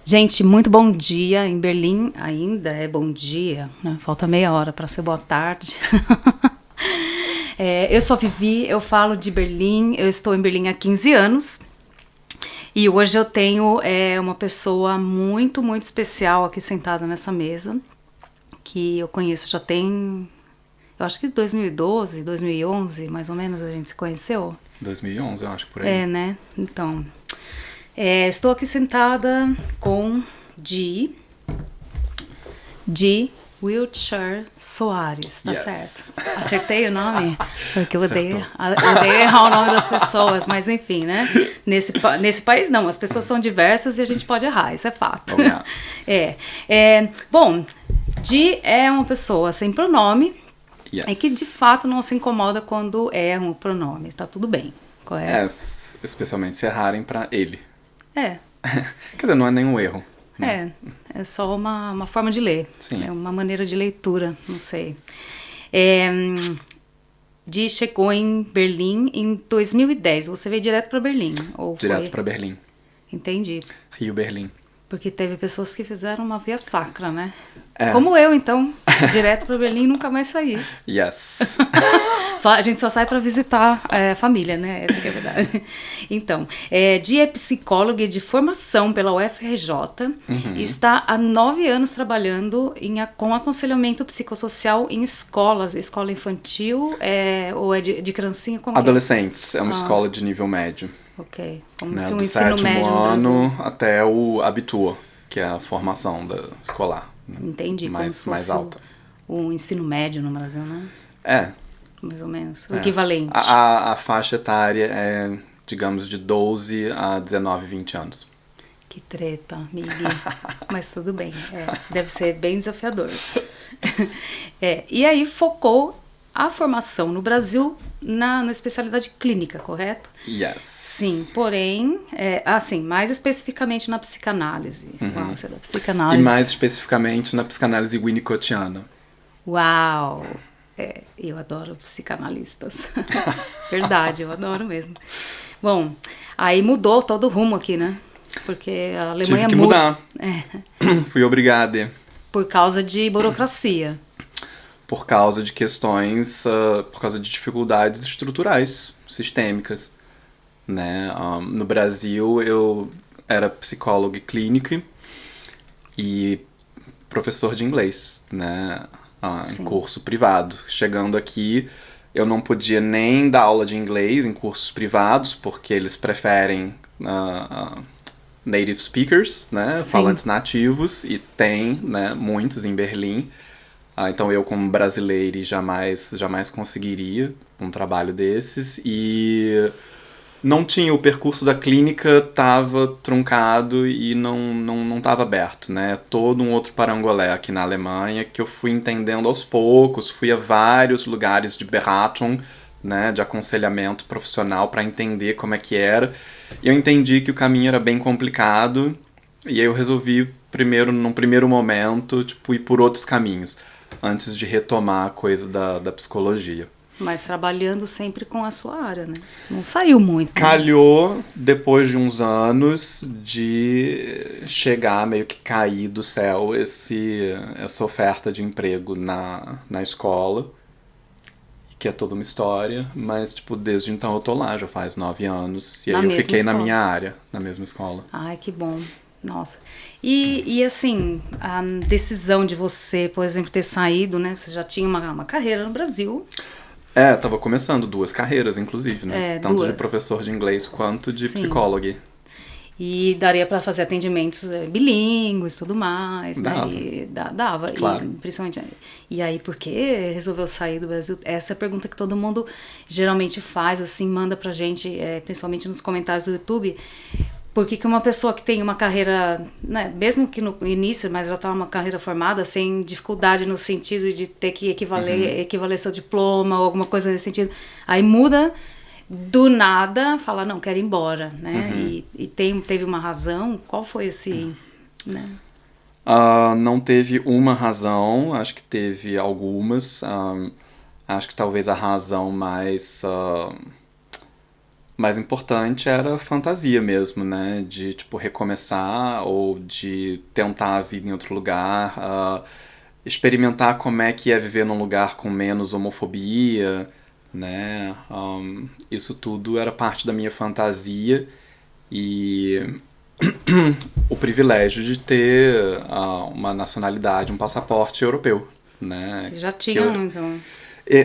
Gente, muito bom dia. Em Berlim ainda é bom dia, né? Falta meia hora para ser boa tarde. Eu sou a Vivi, eu falo de Berlim, eu estou em Berlim há 15 anos. E hoje eu tenho uma pessoa muito, muito especial aqui sentada nessa mesa, que eu conheço já tem, eu acho que 2012, 2011, mais ou menos, a gente se conheceu. 2011, eu acho, por aí. Né? Então, estou aqui sentada com Di Wiltshire Soares, tá certo? Acertei o nome? Porque eu odeio errar o nome das pessoas, mas enfim, né? Nesse país não, as pessoas são diversas e a gente pode errar, isso é fato. Bom, Di é uma pessoa sem pronome e que de fato não se incomoda quando erram o pronome, tá tudo bem, correto? Especialmente se errarem pra ele. Quer dizer, não é nenhum erro. É só uma forma de ler. Sim. É uma maneira de leitura, não sei. Di chegou em Berlim em 2010. Você veio direto para Berlim? Direto para Berlim. Entendi. Rio Berlim. Porque teve pessoas que fizeram uma via sacra, né? Como eu, então. Direto para Berlim e nunca mais saí. Yes. A gente só sai para visitar a família, né? Essa que é a verdade. Então, Di é psicóloga de formação pela UFRJ e está há 9 anos trabalhando com aconselhamento psicossocial em escolas. Escola infantil ou é de criancinha? Como Adolescentes. É uma escola de nível médio. Ok. Como né? se um Do ensino médio sétimo no ano Brasil. até o Abitur, que é a formação escolar. Entendi. Mais alta. O ensino médio no Brasil, né? Mais ou menos. O equivalente. A faixa etária é, digamos, de 12 a 19, 20 anos. Que treta, Mili. Mas tudo bem. Deve ser bem desafiador. E aí focou a formação no Brasil na especialidade clínica, correto? Yes. Sim, porém, mais especificamente na psicanálise. Você é da psicanálise. E mais especificamente na psicanálise winnicottiana. Uau! Eu adoro psicanalistas. Verdade, eu adoro mesmo. Bom, aí mudou todo o rumo aqui, né? Porque a Alemanha Tive que mudar. Fui obrigada. Por causa de burocracia. Por causa de questões, por causa de dificuldades estruturais, sistêmicas. Né? No Brasil, eu era psicólogo clínico e professor de inglês, né? Em curso privado. Chegando aqui, eu não podia nem dar aula de inglês em cursos privados, porque eles preferem native speakers, né? Falantes nativos, e tem, né, muitos em Berlim. Então eu, como brasileiro, jamais conseguiria um trabalho desses. E não tinha, o percurso da clínica estava truncado e não estava aberto, né? Todo um outro parangolé aqui na Alemanha que eu fui entendendo aos poucos. Fui a vários lugares de Beratung, né, de aconselhamento profissional, para entender como é que era. E eu entendi que o caminho era bem complicado, e aí eu resolvi, num primeiro momento, ir por outros caminhos, antes de retomar a coisa da psicologia. Mas trabalhando sempre com a sua área, né? Não saiu muito. Calhou, depois de uns anos, de chegar, meio que cair do céu, essa oferta de emprego na escola, que é toda uma história, mas, desde então eu tô lá, já faz 9 anos, e aí eu fiquei na minha área, na mesma escola. Ai, que bom. Nossa. E assim, a decisão de você, por exemplo, ter saído, né? Você já tinha uma carreira no Brasil. Tava começando 2 carreiras, inclusive, né? Tanto de professor de inglês quanto de psicólogo. E daria para fazer atendimentos bilíngues e tudo mais, dava. né? E dava. Claro. E, principalmente. E aí, por que resolveu sair do Brasil? Essa é a pergunta que todo mundo geralmente faz, assim, manda pra gente, principalmente nos comentários do YouTube. Por que uma pessoa que tem uma carreira, né, mesmo que no início, mas já tá uma carreira formada, sem dificuldade no sentido de ter que equivaler seu diploma ou alguma coisa nesse sentido, aí muda do nada, fala, não, quero ir embora, né? E teve uma razão? Qual foi esse, né? Não teve uma razão, acho que teve algumas. Acho que talvez a razão mais mais importante era a fantasia mesmo, né? De, tipo, recomeçar ou de tentar a vida em outro lugar, experimentar como é que é viver num lugar com menos homofobia, né? Isso tudo era parte da minha fantasia e o privilégio de ter uma nacionalidade, um passaporte europeu, né? Você já tinha então...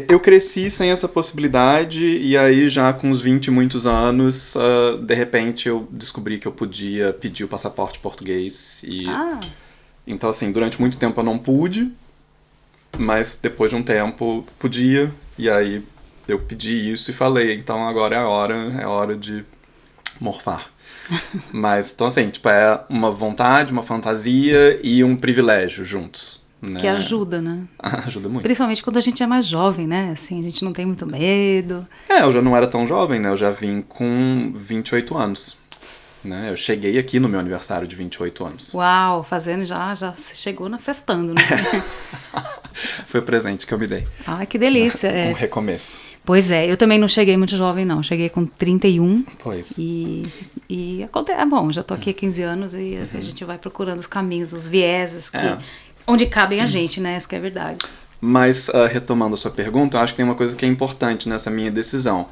Eu cresci sem essa possibilidade e aí já com uns 20 e muitos anos, de repente eu descobri que eu podia pedir o passaporte português e... Então assim, durante muito tempo eu não pude, mas depois de um tempo podia e aí eu pedi isso e falei, então agora é hora de morfar. Mas, então assim, tipo, é uma vontade, uma fantasia e um privilégio juntos. Né? Que ajuda, né? Ajuda muito. Principalmente quando a gente é mais jovem, né? Assim, a gente não tem muito medo. Eu já não era tão jovem, né? Eu já vim com 28 anos. Né? Eu cheguei aqui no meu aniversário de 28 anos. Uau, fazendo já você chegou festando, né? Foi o presente que eu me dei. Ah, que delícia. Um recomeço. Pois é, eu também não cheguei muito jovem, não. Cheguei com 31. Pois. E acontece. Bom, já tô aqui há 15 anos e assim, a gente vai procurando os caminhos, os vieses onde cabem a gente, né? Isso que é verdade. Mas, retomando a sua pergunta, eu acho que tem uma coisa que é importante nessa minha decisão.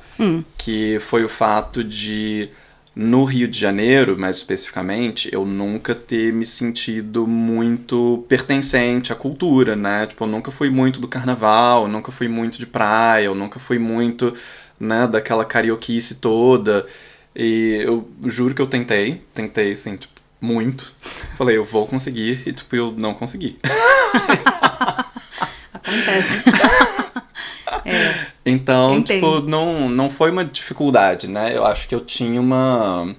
Que foi o fato de, no Rio de Janeiro, mais especificamente, eu nunca ter me sentido muito pertencente à cultura, né? Tipo, eu nunca fui muito do carnaval, eu nunca fui muito de praia, eu nunca fui muito, né, daquela carioquice toda. E eu juro que eu tentei, assim, tipo, muito. Falei, eu vou conseguir, e tipo, eu não consegui. Acontece. Então, tipo, não foi uma dificuldade, né? Eu acho que eu tinha uma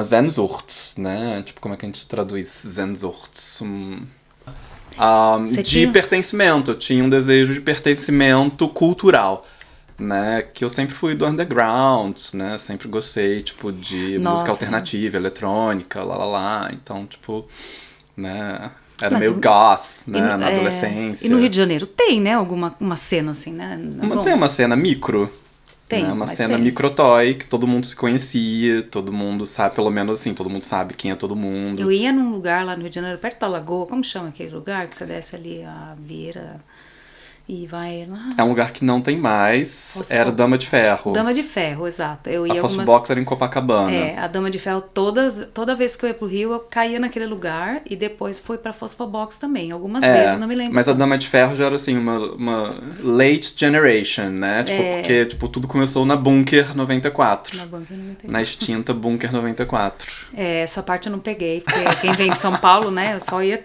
Sehnsucht, né? Tipo, como é que a gente traduz Sehnsucht? De pertencimento. Eu tinha um desejo de pertencimento cultural, né? Que eu sempre fui do underground, né? Sempre gostei, tipo, de música alternativa, eletrônica, lá. Então, tipo, né? Era meio goth, né, na adolescência. E no Rio de Janeiro tem, né, uma cena assim, né? Tem uma cena micro. Tem, né, uma cena microtoy que todo mundo se conhecia, todo mundo sabe, pelo menos assim, todo mundo sabe quem é todo mundo. Eu ia num lugar lá no Rio de Janeiro, perto da Lagoa, como chama aquele lugar? Que você desce ali a Vieira... E vai lá. É um lugar que não tem mais. Era Dama de Ferro. Dama de Ferro, exato. Eu ia a Fosso Box era em Copacabana. A Dama de Ferro, toda vez que eu ia pro Rio, eu caía naquele lugar e depois fui pra Fosso Box também. Algumas vezes, não me lembro. Mas a Dama de Ferro já era assim, uma late generation, né? Tipo, porque tipo, tudo começou na Bunker 94. Na Bunker 94. Na extinta Bunker 94. Essa parte eu não peguei, porque quem vem de São Paulo, né? Eu só ia.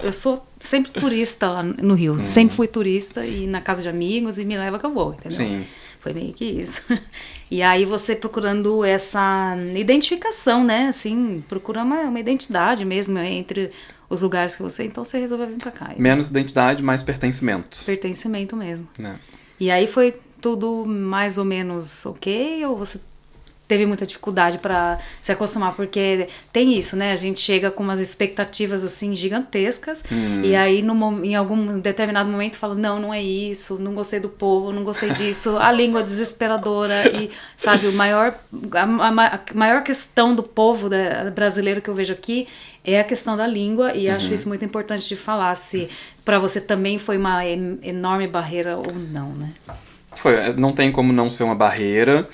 Eu sou sempre turista lá no Rio. Sempre fui turista e na casa de amigos e me leva que eu vou, entendeu? Sim. Foi meio que isso. E aí você procurando essa identificação, né? Assim, procura uma identidade mesmo entre os lugares que você... Então você resolveu vir pra cá. Menos identidade, mais pertencimento. Pertencimento mesmo. É. E aí foi tudo mais ou menos ok? Ou você teve muita dificuldade pra se acostumar? Porque tem isso, né? A gente chega com umas expectativas, assim, gigantescas. E aí, em algum determinado momento, fala, não é isso. Não gostei do povo, não gostei disso. A língua desesperadora. E, sabe, a maior questão do povo brasileiro que eu vejo aqui é a questão da língua. E acho isso muito importante de falar. Se pra você também foi uma enorme barreira ou não, né? Não tem como não ser uma barreira.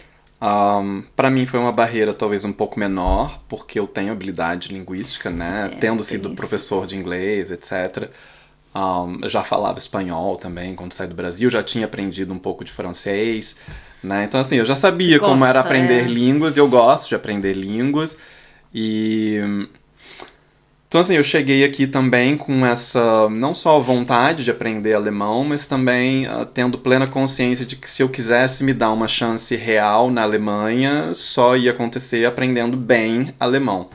Para mim foi uma barreira talvez um pouco menor, porque eu tenho habilidade linguística, né? Tendo sido professor de inglês, etc. Já falava espanhol também quando saí do Brasil, já tinha aprendido um pouco de francês, né? Então assim, eu já sabia como era aprender línguas, e eu gosto de aprender línguas. Então assim, eu cheguei aqui também com essa, não só vontade de aprender alemão, mas também tendo plena consciência de que se eu quisesse me dar uma chance real na Alemanha, só ia acontecer aprendendo bem alemão,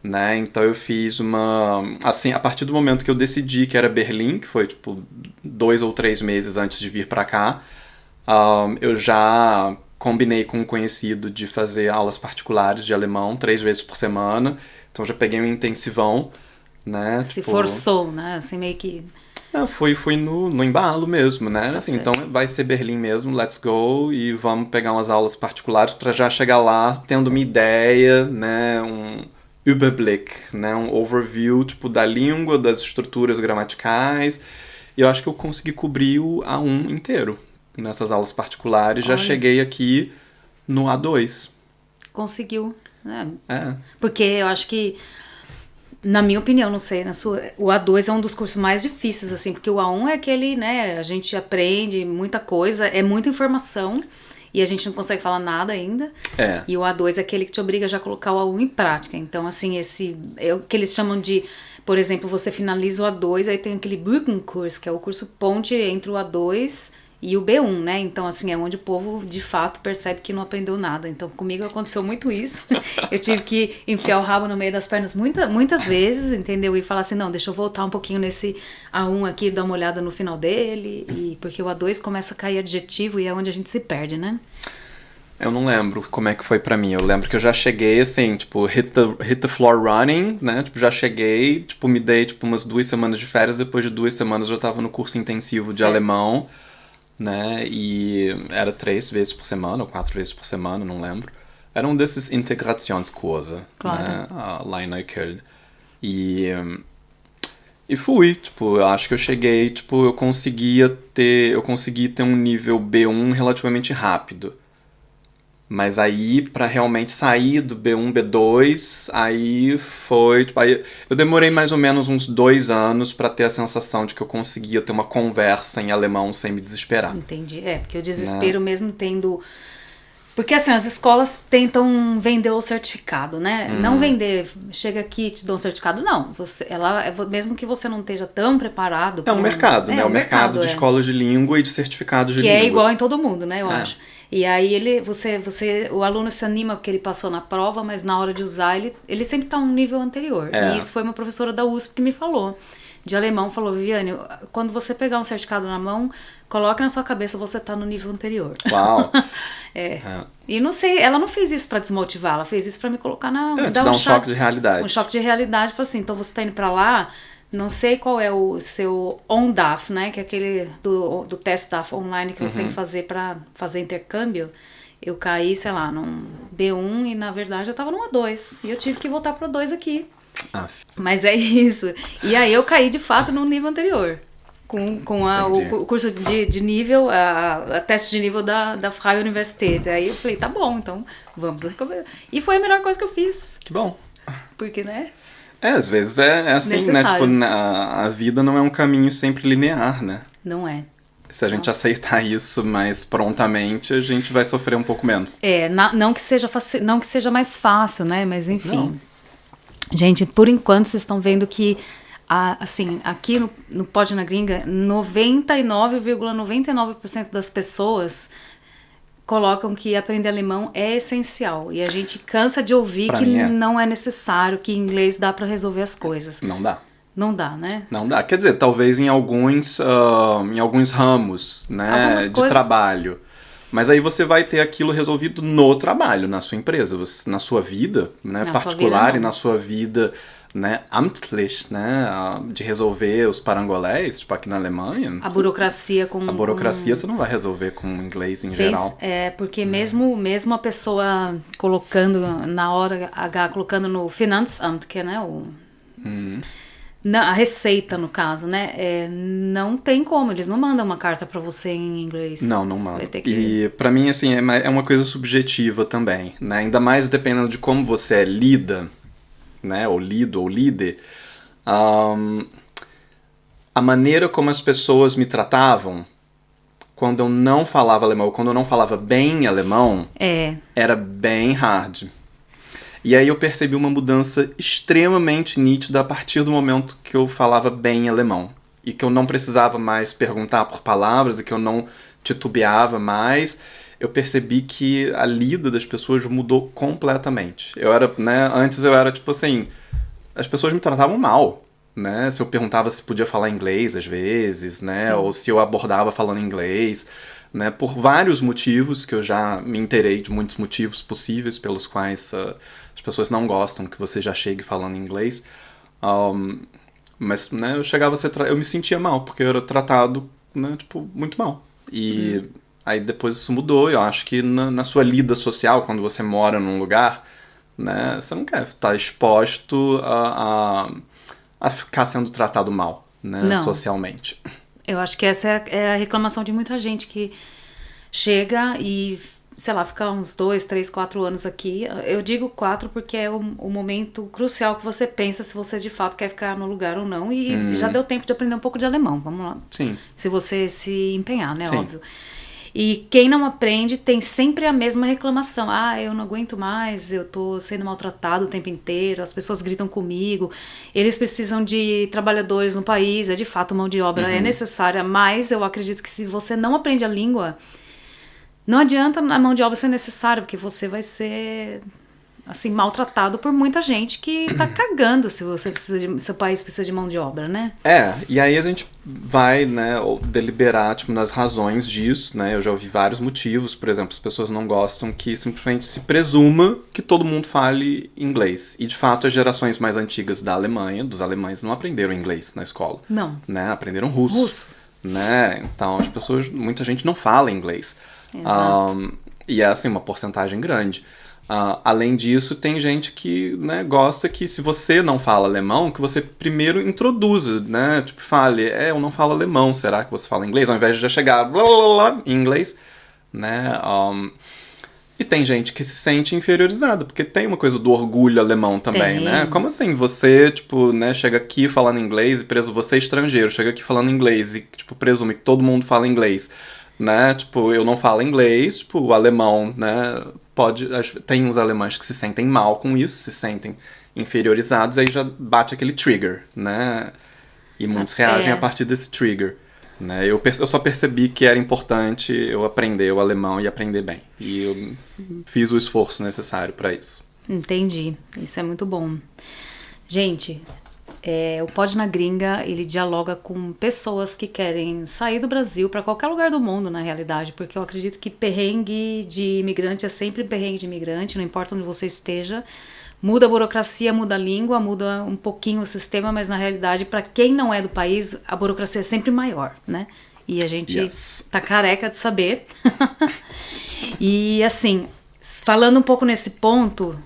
né? Então eu fiz assim, a partir do momento que eu decidi que era Berlim, que foi tipo 2 ou 3 meses antes de vir pra cá, eu já combinei com um conhecido de fazer aulas particulares de alemão 3 vezes por semana. Então já peguei um intensivão, né? Se forçou, né? Assim, meio que... Fui no embalo mesmo, né? Tá Assim, certo. então vai ser Berlim mesmo, let's go, e vamos pegar umas aulas particulares para já chegar lá tendo uma ideia, né? Um Überblick, né? Um overview, tipo, da língua, das estruturas gramaticais. E eu acho que eu consegui cobrir o A1 inteiro nessas aulas particulares. Já Olha. cheguei aqui no A2. Conseguiu, né? É. Porque eu acho que, na minha opinião, não sei, na sua, o A2 é um dos cursos mais difíceis, assim, porque o A1 é aquele, né, a gente aprende muita coisa, é muita informação e a gente não consegue falar nada ainda. É. E o A2 é aquele que te obriga já a colocar o A1 em prática. Então, assim, esse é o que eles chamam de, por exemplo, você finaliza o A2, aí tem aquele Brückenkurs, que é o curso ponte entre o A2 e o B1, né? Então, assim, é onde o povo, de fato, percebe que não aprendeu nada. Então, comigo aconteceu muito isso. Eu tive que enfiar o rabo no meio das pernas muitas vezes, entendeu? E falar assim, não, deixa eu voltar um pouquinho nesse A1 aqui, dar uma olhada no final dele. E porque o A2 começa a cair adjetivo e é onde a gente se perde, né? Eu não lembro como é que foi pra mim. Eu lembro que eu já cheguei, assim, tipo, hit the floor running, né? Tipo, já cheguei, tipo, me dei, tipo, umas 2 semanas de férias. Depois de 2 semanas eu já tava no curso intensivo de Certo. alemão, né? E era 3 vezes por semana, ou 4 vezes por semana, não lembro. Era um desses Integrationskurse, Claro. né? Lá em Neukölln. E fui, tipo, eu acho que eu cheguei, tipo, eu consegui ter um nível B1 relativamente rápido. Mas aí, pra realmente sair do B1, B2, aí foi, tipo, aí eu demorei mais ou menos uns 2 anos pra ter a sensação de que eu conseguia ter uma conversa em alemão sem me desesperar. Entendi. É, porque o desespero mesmo tendo... Porque assim, as escolas tentam vender o certificado, né? Não vender, chega aqui e te dou um certificado, não. Mesmo que você não esteja tão preparado... É um mercado, né? o o mercado de escolas de língua e de certificados de que línguas. é igual em todo mundo, né? Eu É. acho. E aí o aluno se anima porque ele passou na prova, mas na hora de usar ele sempre tá um nível anterior. É. E isso foi uma professora da USP que me falou. De alemão, falou, Viviane, quando você pegar um certificado na mão, coloque na sua cabeça você tá no nível anterior. Uau! É. E não sei, ela não fez isso pra desmotivar, ela fez isso pra me colocar Te dá um choque de realidade. Um choque de realidade, falou assim, então você tá indo pra lá, não sei qual é o seu ONDAF, né, que é aquele do teste DAF online que você tem que fazer pra fazer intercâmbio. Eu caí, sei lá, num B1 e na verdade eu tava num A2, e eu tive que voltar pro A2 aqui. Mas é isso. E aí eu caí de fato no nível anterior. Com o curso de nível, a teste de nível da Freie Universität. Aí eu falei, tá bom, então vamos recuperar. E foi a melhor coisa que eu fiz. Que bom. Porque, né? Às vezes é assim, Necessário. né? Tipo, a vida não é um caminho sempre linear, né? Não é. Se a gente aceitar isso mais prontamente, a gente vai sofrer um pouco menos. É, não que seja mais fácil, né? Mas enfim. Não. Gente, por enquanto vocês estão vendo que assim, aqui no Pod na Gringa, 99,99% das pessoas colocam que aprender alemão é essencial. E a gente cansa de ouvir que não é necessário, que inglês dá pra resolver as coisas. Não dá. Não dá, né? Não dá. Quer dizer, talvez em alguns ramos, né, de trabalho. Mas aí você vai ter aquilo resolvido no trabalho, na sua empresa, na sua vida, né, particular e na sua vida, né, amtlich, né, de resolver os parangolés, tipo aqui na Alemanha. A burocracia você não vai resolver com inglês em geral. É, porque mesmo a pessoa colocando na hora H, colocando no Finanzamt, que é, né, a receita, no caso, né? Não tem como, eles não mandam uma carta pra você em inglês. Não mandam. E pra mim, assim, é uma coisa subjetiva também, né? Ainda mais dependendo de como você lida, né? Ou lido, ou líder. A maneira como as pessoas me tratavam quando eu não falava alemão, quando eu não falava bem alemão, era bem hard. E aí eu percebi uma mudança extremamente nítida a partir do momento que eu falava bem alemão. E que eu não precisava mais perguntar por palavras, e que eu não titubeava mais. Eu percebi que a lida das pessoas mudou completamente. Antes eu era tipo assim, as pessoas me tratavam mal, né? Se eu perguntava se podia falar inglês às vezes, né? Sim. Ou se eu abordava falando inglês, né? Por vários motivos, que eu já me inteirei de muitos motivos possíveis pelos quais as pessoas não gostam que você já chegue falando inglês. Mas, né, eu chegava a ser... Eu me sentia mal, porque eu era tratado, né, tipo, muito mal. E aí depois isso mudou. Eu acho que na sua lida social, quando você mora num lugar, né, você não quer estar exposto a ficar sendo tratado mal, né, Não. socialmente. Eu acho que essa é a reclamação de muita gente que chega e, sei lá, fica uns 2, 3, 4 anos aqui. Eu digo 4 porque é o momento crucial que você pensa se você de fato quer ficar no lugar ou não. E já deu tempo de aprender um pouco de alemão, vamos lá. Sim. Se você se empenhar, né? Sim. Óbvio. E quem não aprende tem sempre a mesma reclamação. Ah, eu não aguento mais, eu tô sendo maltratado o tempo inteiro, as pessoas gritam comigo, eles precisam de trabalhadores no país, é de fato mão de obra, é necessária, mas eu acredito que se você não aprende a língua, não adianta a mão de obra ser necessária, porque você vai ser, assim, maltratado por muita gente que tá cagando se você precisa seu país precisa de mão de obra, né? E aí a gente vai, né, deliberar, tipo, nas razões disso, né? Eu já ouvi vários motivos, por exemplo, as pessoas não gostam que simplesmente se presuma que todo mundo fale inglês. E, de fato, as gerações mais antigas da Alemanha, dos alemães, não aprenderam inglês na escola. Não. Né? Aprenderam russo. Né? Então, as pessoas, muita gente não fala inglês. Exato. E é, assim, uma porcentagem grande. Além disso, tem gente que, né, gosta que se você não fala alemão, que você primeiro introduza, né? Tipo, fale, eu não falo alemão, será que você fala inglês? Ao invés de já chegar blá, blá, blá, em inglês, né? E tem gente que se sente inferiorizada, porque tem uma coisa do orgulho alemão também, né? Como assim você, tipo, né, chega aqui falando inglês e você é estrangeiro, chega aqui falando inglês e, tipo, presume que todo mundo fala inglês, né? Tipo, eu não falo inglês, tipo, o alemão, né? Tem uns alemães que se sentem mal com isso, se sentem inferiorizados, aí já bate aquele trigger, né? E muitos reagem a partir desse trigger. Né? Eu só percebi que era importante eu aprender o alemão e aprender bem. E eu fiz o esforço necessário para isso. Entendi. Isso é muito bom. Gente, o Pod na Gringa, ele dialoga com pessoas que querem sair do Brasil para qualquer lugar do mundo, na realidade, porque eu acredito que perrengue de imigrante é sempre perrengue de imigrante, não importa onde você esteja. Muda a burocracia, muda a língua, muda um pouquinho o sistema, mas na realidade, para quem não é do país, a burocracia é sempre maior, né? E a gente tá careca de saber. E assim, falando um pouco nesse ponto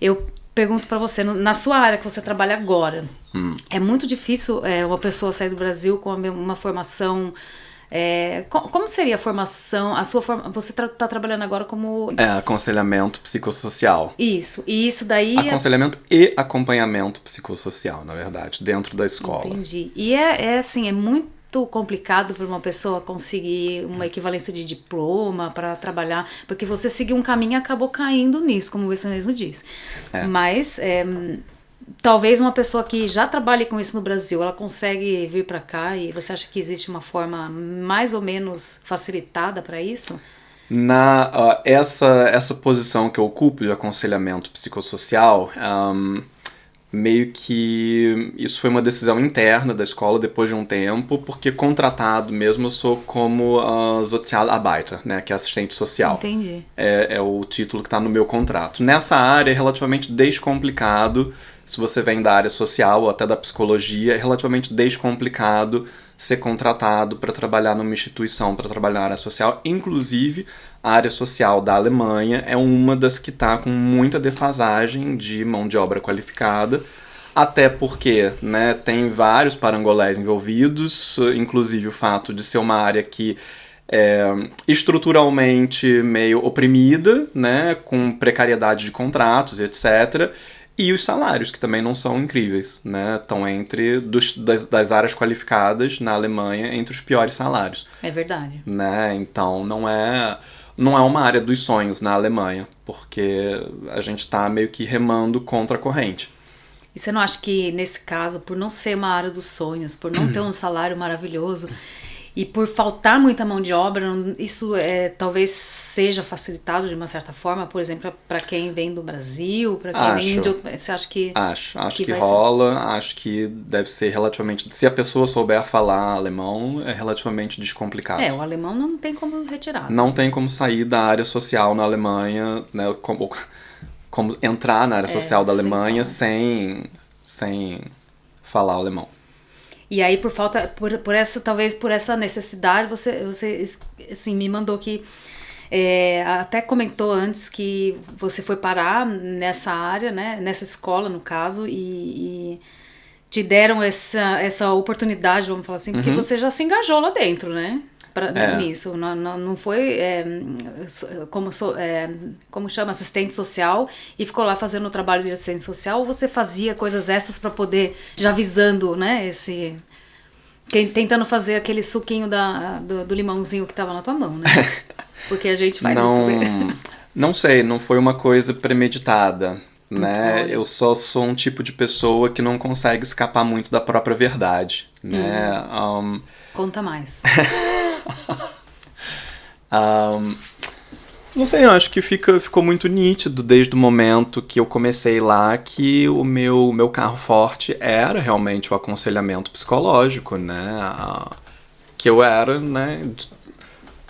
eu pergunto para você, na sua área que você trabalha agora, é muito difícil uma pessoa sair do Brasil com uma formação... como seria a formação? Você tá trabalhando agora como... aconselhamento psicossocial. Isso. E isso daí... Aconselhamento e acompanhamento psicossocial, na verdade, dentro da escola. Entendi. E assim, é muito complicado para uma pessoa conseguir uma equivalência de diploma para trabalhar, porque você seguiu um caminho e acabou caindo nisso, como você mesmo disse. Mas... talvez uma pessoa que já trabalhe com isso no Brasil, ela consegue vir para cá e você acha que existe uma forma mais ou menos facilitada para isso? Essa posição que eu ocupo de aconselhamento psicossocial, meio que isso foi uma decisão interna da escola depois de um tempo, porque contratado mesmo eu sou como Sozialarbeiter, né, que é assistente social. Entendi. É o título que está no meu contrato. Nessa área é relativamente descomplicado. Se você vem da área social ou até da psicologia, é relativamente descomplicado ser contratado para trabalhar numa instituição, para trabalhar na área social. Inclusive, a área social da Alemanha é uma das que está com muita defasagem de mão de obra qualificada, até porque, né, tem vários parangolés envolvidos, inclusive o fato de ser uma área que é estruturalmente meio oprimida, né, com precariedade de contratos e etc., e os salários, que também não são incríveis, né? Estão entre das áreas qualificadas na Alemanha entre os piores salários. É verdade. Né? Então não é uma área dos sonhos na Alemanha, porque a gente está meio que remando contra a corrente. E você não acha que nesse caso, por não ser uma área dos sonhos, por não ter um salário maravilhoso e por faltar muita mão de obra, isso talvez seja facilitado de uma certa forma, por exemplo, para quem vem do Brasil, para quem vem de outro... Você acha que... Acho que rola, acho que deve ser relativamente... Se a pessoa souber falar alemão, é relativamente descomplicado. O alemão não tem como retirar. Não tem como sair da área social na Alemanha, né, como entrar na área social da Alemanha sem falar alemão. E aí, talvez por essa necessidade, você assim, me mandou que até comentou antes que você foi parar nessa área, né, nessa escola, no caso, e te deram essa oportunidade, vamos falar assim, porque você já se engajou lá dentro, né? Nisso. Não foi como chama, assistente social e ficou lá fazendo o trabalho de assistente social, ou você fazia coisas essas para poder, já visando, né, tentando fazer aquele suquinho do limãozinho que tava na tua mão, né? Porque a gente faz isso. Não sei, não foi uma coisa premeditada, né? Eu só sou um tipo de pessoa que não consegue escapar muito da própria verdade, né? Conta mais. Não sei, eu acho que ficou muito nítido desde o momento que eu comecei lá que o meu carro forte era realmente o aconselhamento psicológico, né? Que eu era, né?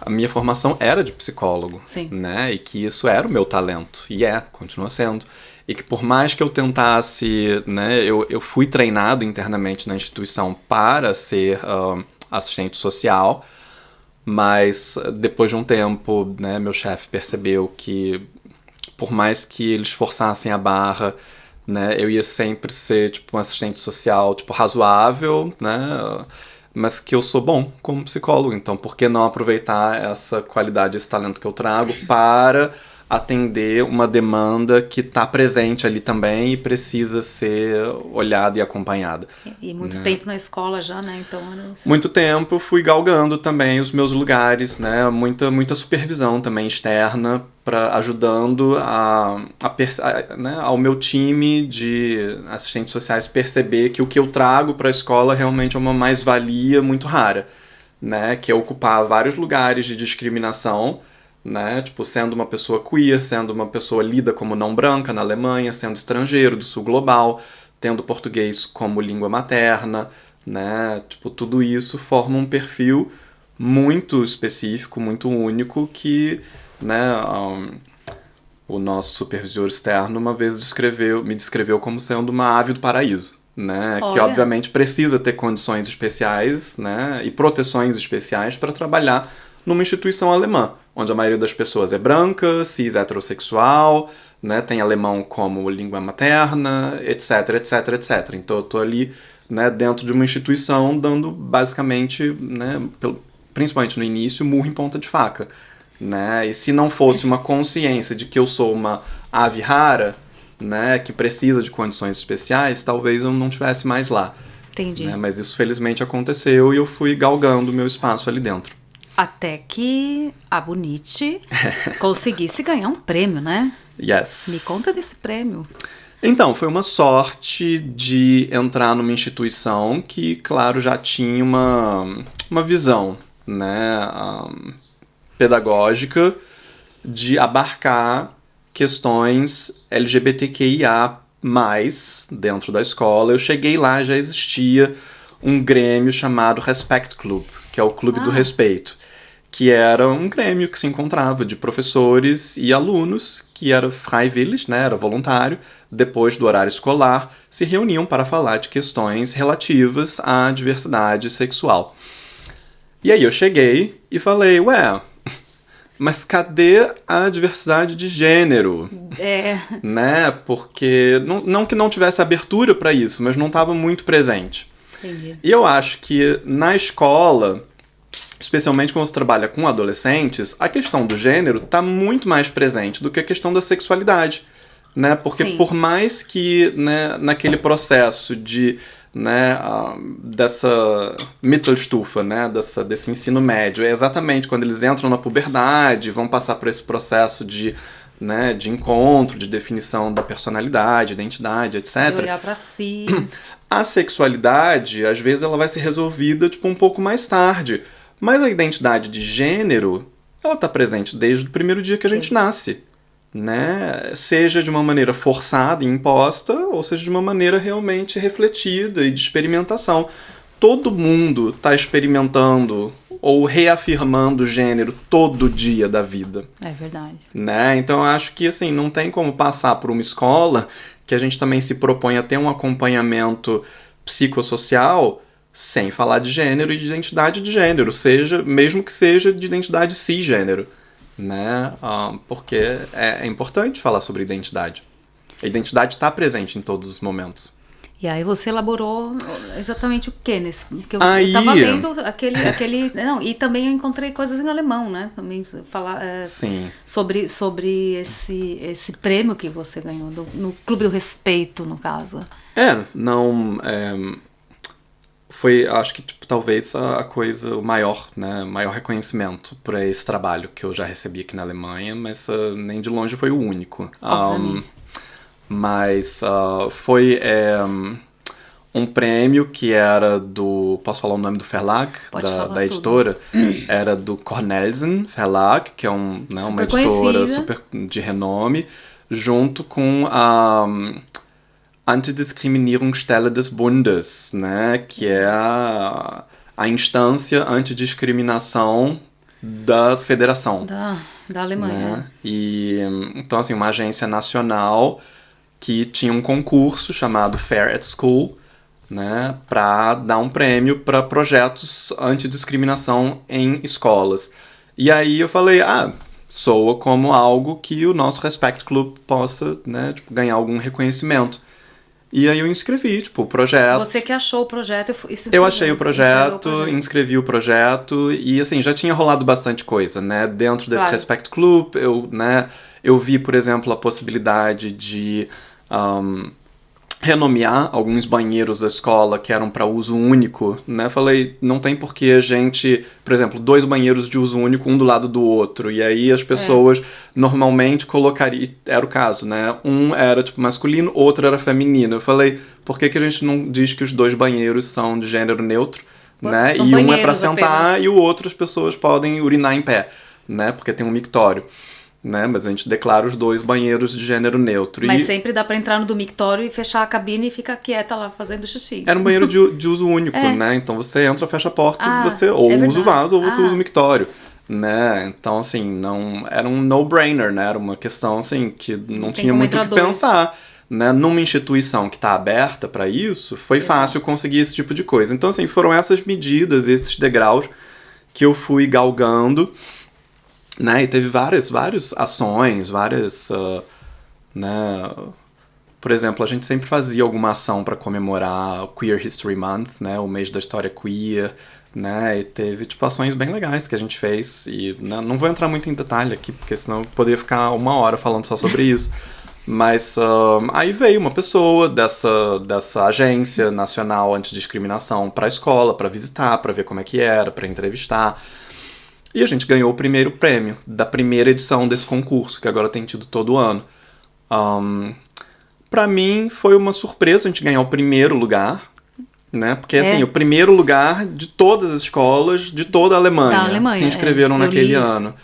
A minha formação era de psicólogo, sim, né? E que isso era o meu talento, e continua sendo. E que por mais que eu tentasse, né? Eu fui treinado internamente na instituição para ser assistente social, mas depois de um tempo, né, meu chefe percebeu que por mais que eles forçassem a barra, né, eu ia sempre ser tipo um assistente social tipo razoável, né, mas que eu sou bom como psicólogo, então por que não aproveitar essa qualidade, esse talento que eu trago para atender uma demanda que está presente ali também e precisa ser olhada e acompanhada. E muito tempo na escola já, né? Então, muito tempo eu fui galgando também os meus lugares, né? Muita supervisão também externa, ajudando né, ao meu time de assistentes sociais perceber que o que eu trago para a escola realmente é uma mais-valia muito rara, né? Que é ocupar vários lugares de discriminação, né? Tipo, sendo uma pessoa queer, sendo uma pessoa lida como não branca na Alemanha, sendo estrangeiro do sul global, tendo português como língua materna, né? Tipo, tudo isso forma um perfil muito específico, muito único que, né, o nosso supervisor externo uma vez me descreveu como sendo uma ave do paraíso, né? Olha. Que obviamente precisa ter condições especiais, né, e proteções especiais para trabalhar numa instituição alemã, onde a maioria das pessoas é branca, cis, heterossexual, né, tem alemão como língua materna, etc, etc, etc. Então eu tô ali, né, dentro de uma instituição dando basicamente, né, principalmente no início, murro em ponta de faca, né? E se não fosse uma consciência de que eu sou uma ave rara, né, que precisa de condições especiais, talvez eu não estivesse mais lá. Entendi. Né? Mas isso felizmente aconteceu e eu fui galgando o meu espaço ali dentro. Até que a Bonite conseguisse ganhar um prêmio, né? Yes. Me conta desse prêmio. Então, foi uma sorte de entrar numa instituição que, claro, já tinha uma visão, né, pedagógica de abarcar questões LGBTQIA+, dentro da escola. Eu cheguei lá, já existia um grêmio chamado Respect Club, que é o Clube do Respeito, que era um grêmio que se encontrava de professores e alunos, que era freiwillig, né, era voluntário, depois do horário escolar, se reuniam para falar de questões relativas à diversidade sexual. E aí eu cheguei e falei, mas cadê a diversidade de gênero? Né? Porque, não que não tivesse abertura para isso, mas não estava muito presente. Entendi. E eu acho que na escola, especialmente quando você trabalha com adolescentes, a questão do gênero está muito mais presente do que a questão da sexualidade, né? Porque Sim. por mais que, né, naquele processo de, né, dessa Mittelstufe, né, desse ensino médio, é exatamente quando eles entram na puberdade, vão passar por esse processo de, né, de encontro, de definição da personalidade, identidade, etc. De olhar pra si. A sexualidade, às vezes, ela vai ser resolvida tipo, um pouco mais tarde. Mas a identidade de gênero, ela está presente desde o primeiro dia que a gente nasce, né? Seja de uma maneira forçada e imposta, ou seja de uma maneira realmente refletida e de experimentação. Todo mundo está experimentando ou reafirmando o gênero todo dia da vida. É verdade. Né? Então eu acho que assim, não tem como passar por uma escola que a gente também se propõe a ter um acompanhamento psicossocial sem falar de gênero e de identidade de gênero, mesmo que seja de identidade cisgênero, né? Porque é importante falar sobre identidade. A identidade está presente em todos os momentos. E aí você elaborou exatamente o que nesse? Porque eu estava lendo aquele. Não, e também eu encontrei coisas em alemão, né? Também falar sobre esse prêmio que você ganhou no Clube do Respeito, no caso. Foi, acho que talvez a coisa, o maior reconhecimento por esse trabalho que eu já recebi aqui na Alemanha, mas nem de longe foi o único. Mas foi um prêmio que era do... Posso falar o nome do Verlag? Da editora? Era do Cornelsen Verlag, que é uma editora super de renome, junto com a Antidiskriminierungsstelle des Bundes, né? Que é a instância antidiscriminação da federação. Da Alemanha. Né? E, então, assim, uma agência nacional que tinha um concurso chamado Fair at School, né, para dar um prêmio para projetos antidiscriminação em escolas. E aí eu falei, soa como algo que o nosso Respect Club possa, né, ganhar algum reconhecimento. E aí eu inscrevi, o projeto. Você que achou o projeto e eu achei o projeto, inscrevi o projeto e, assim, já tinha rolado bastante coisa, né, dentro desse Respect Club. Eu vi, por exemplo, a possibilidade de renomear alguns banheiros da escola que eram para uso único, né? Falei, não tem por que a gente, por exemplo, 2 banheiros de uso único, um do lado do outro, e aí as pessoas normalmente colocariam, era o caso, né? Um era masculino, outro era feminino. Eu falei, por que a gente não diz que os 2 banheiros são de gênero neutro, né? E um é para sentar apenas. E o outro as pessoas podem urinar em pé, né? Porque tem um mictório. Né? Mas a gente declara os 2 banheiros de gênero neutro. Mas sempre dá pra entrar no do mictório e fechar a cabine e ficar quieta lá fazendo xixi. Era um banheiro de uso único, né? Então você entra, fecha a porta e você ou usa o vaso ou você usa o mictório. Né? Então, assim, não era um no-brainer, né? Era uma questão, assim, que não tinha muito o que pensar. Né? Numa instituição que está aberta para isso, foi fácil conseguir esse tipo de coisa. Então, assim, foram essas medidas, esses degraus que eu fui galgando. Né, e teve várias ações, né, por exemplo, a gente sempre fazia alguma ação para comemorar o Queer History Month, né, o mês da história queer, né, e teve ações bem legais que a gente fez, e né, não vou entrar muito em detalhe aqui, porque senão eu poderia ficar 1 hora falando só sobre isso, mas aí veio uma pessoa dessa agência nacional antidiscriminação para a escola, para visitar, para ver como é que era, para entrevistar. E a gente ganhou o primeiro prêmio da primeira edição desse concurso, que agora tem tido todo ano. Pra mim, foi uma surpresa a gente ganhar o primeiro lugar, né? Porque, assim, o primeiro lugar de todas as escolas de toda a Alemanha se inscreveram naquele ano.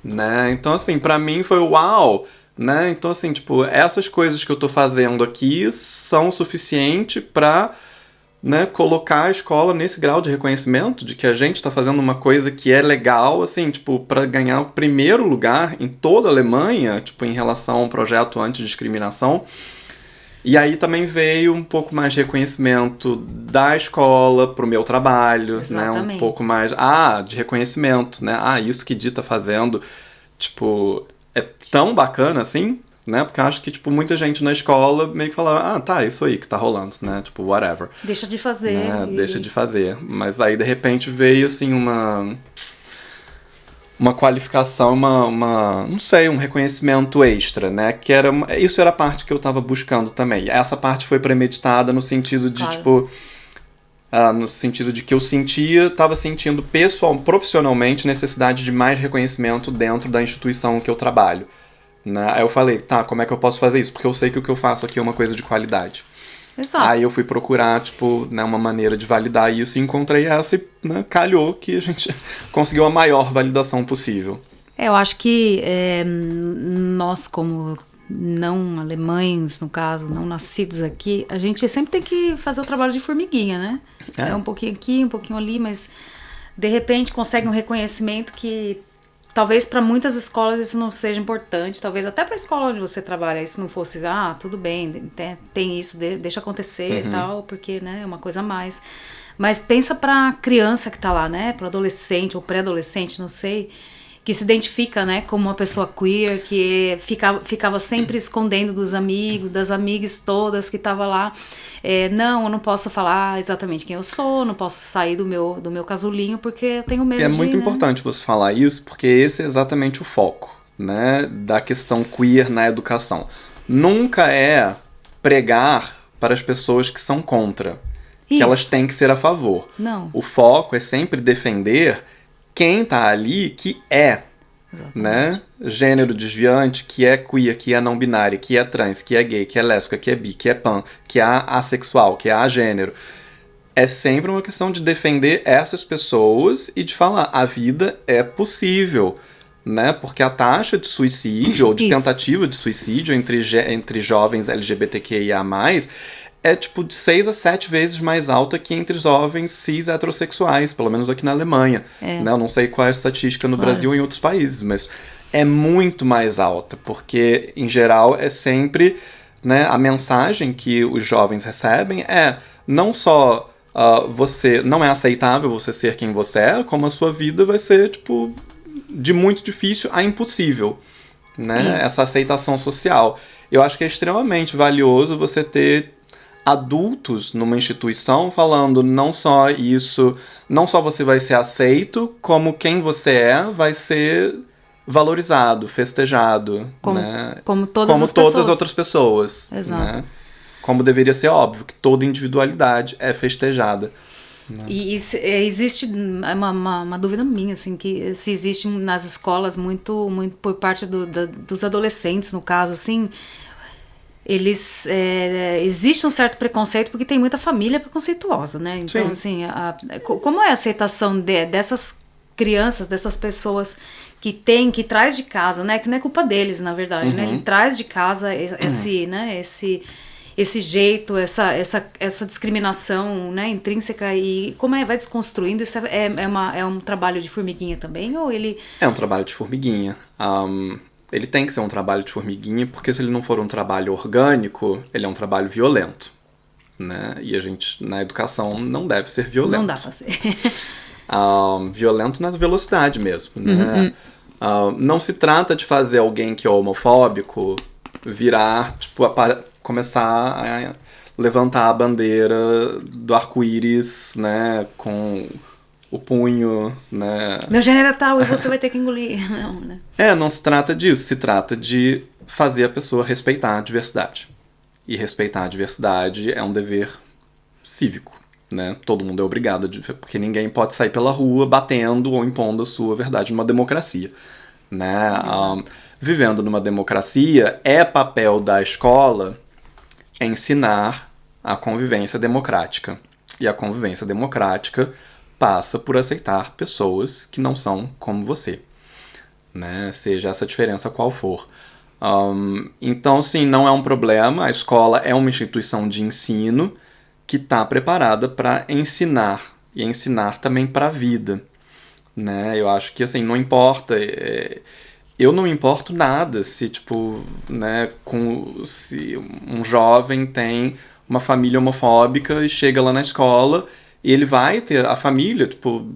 Né? Então, assim, pra mim foi uau! Né? Então, assim, essas coisas que eu tô fazendo aqui são o suficiente pra... Né, colocar a escola nesse grau de reconhecimento de que a gente está fazendo uma coisa que é legal, assim, para ganhar o primeiro lugar em toda a Alemanha, em relação a um projeto antidiscriminação. E aí também veio um pouco mais de reconhecimento da escola pro meu trabalho, né, um pouco mais, de reconhecimento, né, isso que Di tá fazendo, é tão bacana assim, né? Porque eu acho que, muita gente na escola meio que fala, isso aí que tá rolando, né? whatever. Deixa de fazer. Né? Deixa de fazer. Mas aí, de repente, veio, assim, uma qualificação, não sei, um reconhecimento extra, né? Isso era a parte que eu tava buscando também. Essa parte foi premeditada no sentido de, no sentido de que eu tava sentindo profissionalmente necessidade de mais reconhecimento dentro da instituição que eu trabalho. Né? Aí eu falei, como é que eu posso fazer isso? Porque eu sei que o que eu faço aqui é uma coisa de qualidade. Exato. Aí eu fui procurar, né, uma maneira de validar isso e encontrei essa e, né, calhou que a gente conseguiu a maior validação possível. Eu acho que nós, como não alemães, no caso, não nascidos aqui, a gente sempre tem que fazer o trabalho de formiguinha, né? É um pouquinho aqui, um pouquinho ali, mas de repente consegue um reconhecimento que talvez para muitas escolas isso não seja importante, talvez até para a escola onde você trabalha isso não fosse, tudo bem, tem isso, deixa acontecer e tal, porque, né, é uma coisa a mais. Mas pensa para a criança que tá lá, né, para adolescente ou pré-adolescente, não sei, que se identifica, né, como uma pessoa queer, que ficava sempre escondendo dos amigos, das amigas todas que tava lá. Não, eu não posso falar exatamente quem eu sou, não posso sair do meu casulinho porque eu tenho medo É muito importante você falar isso, porque esse é exatamente o foco, né, da questão queer na educação. Nunca é pregar para as pessoas que são contra, que elas têm que ser a favor. Não. O foco é sempre defender quem tá ali que é, né, gênero desviante, que é queer, que é não binário, que é trans, que é gay, que é lésbica, que é bi, que é pan, que é assexual, que é agênero. É sempre uma questão de defender essas pessoas e de falar, a vida é possível, né, porque a taxa de suicídio ou de tentativa de suicídio entre jovens LGBTQIA+, é tipo de 6 a 7 vezes mais alta que entre jovens cis heterossexuais, pelo menos aqui na Alemanha. Né? Eu não sei qual é a estatística no Brasil e em outros países, mas é muito mais alta, porque em geral é sempre, né, a mensagem que os jovens recebem é não só você não é aceitável você ser quem você é, como a sua vida vai ser tipo de muito difícil a impossível, né? Essa aceitação social. Eu acho que é extremamente valioso você ter adultos numa instituição falando não só isso, não só você vai ser aceito, como quem você é vai ser valorizado, festejado, né? Como todas as outras pessoas. Exato. Né? Como deveria ser óbvio, que toda individualidade é festejada. Né? E existe uma dúvida minha, assim, que se existe nas escolas muito por parte dos adolescentes, no caso, assim, eles existe um certo preconceito porque tem muita família preconceituosa, né? Então, assim, como é a aceitação dessas crianças, dessas pessoas que traz de casa, né? Que não é culpa deles, na verdade, né? Ele traz de casa esse jeito, essa discriminação, né, intrínseca, e como vai desconstruindo, isso é um trabalho de formiguinha também, ou ele... É um trabalho de formiguinha. Ele tem que ser um trabalho de formiguinha, porque se ele não for um trabalho orgânico, ele é um trabalho violento, né? E a gente, na educação, não deve ser violento. Não dá pra ser. Violento na velocidade mesmo, né? Não se trata de fazer alguém que é homofóbico virar, tipo, começar a levantar a bandeira do arco-íris, né? Com o punho, né? Meu gênero é tal e você vai ter que engolir. Não, né? Não se trata disso. Se trata de fazer a pessoa respeitar a diversidade. E respeitar a diversidade é um dever cívico, né? Todo mundo é obrigado, porque ninguém pode sair pela rua batendo ou impondo a sua verdade numa democracia, né? Vivendo numa democracia, é papel da escola ensinar a convivência democrática. E a convivência democrática passa por aceitar pessoas que não são como você, né? Seja essa diferença qual for. Então, sim, não é um problema. A escola é uma instituição de ensino que está preparada para ensinar, e ensinar também para a vida, né? Eu acho que, assim, não importa... Eu não me importo nada se, tipo, né, se um jovem tem uma família homofóbica e chega lá na escola e ele vai ter a família, tipo,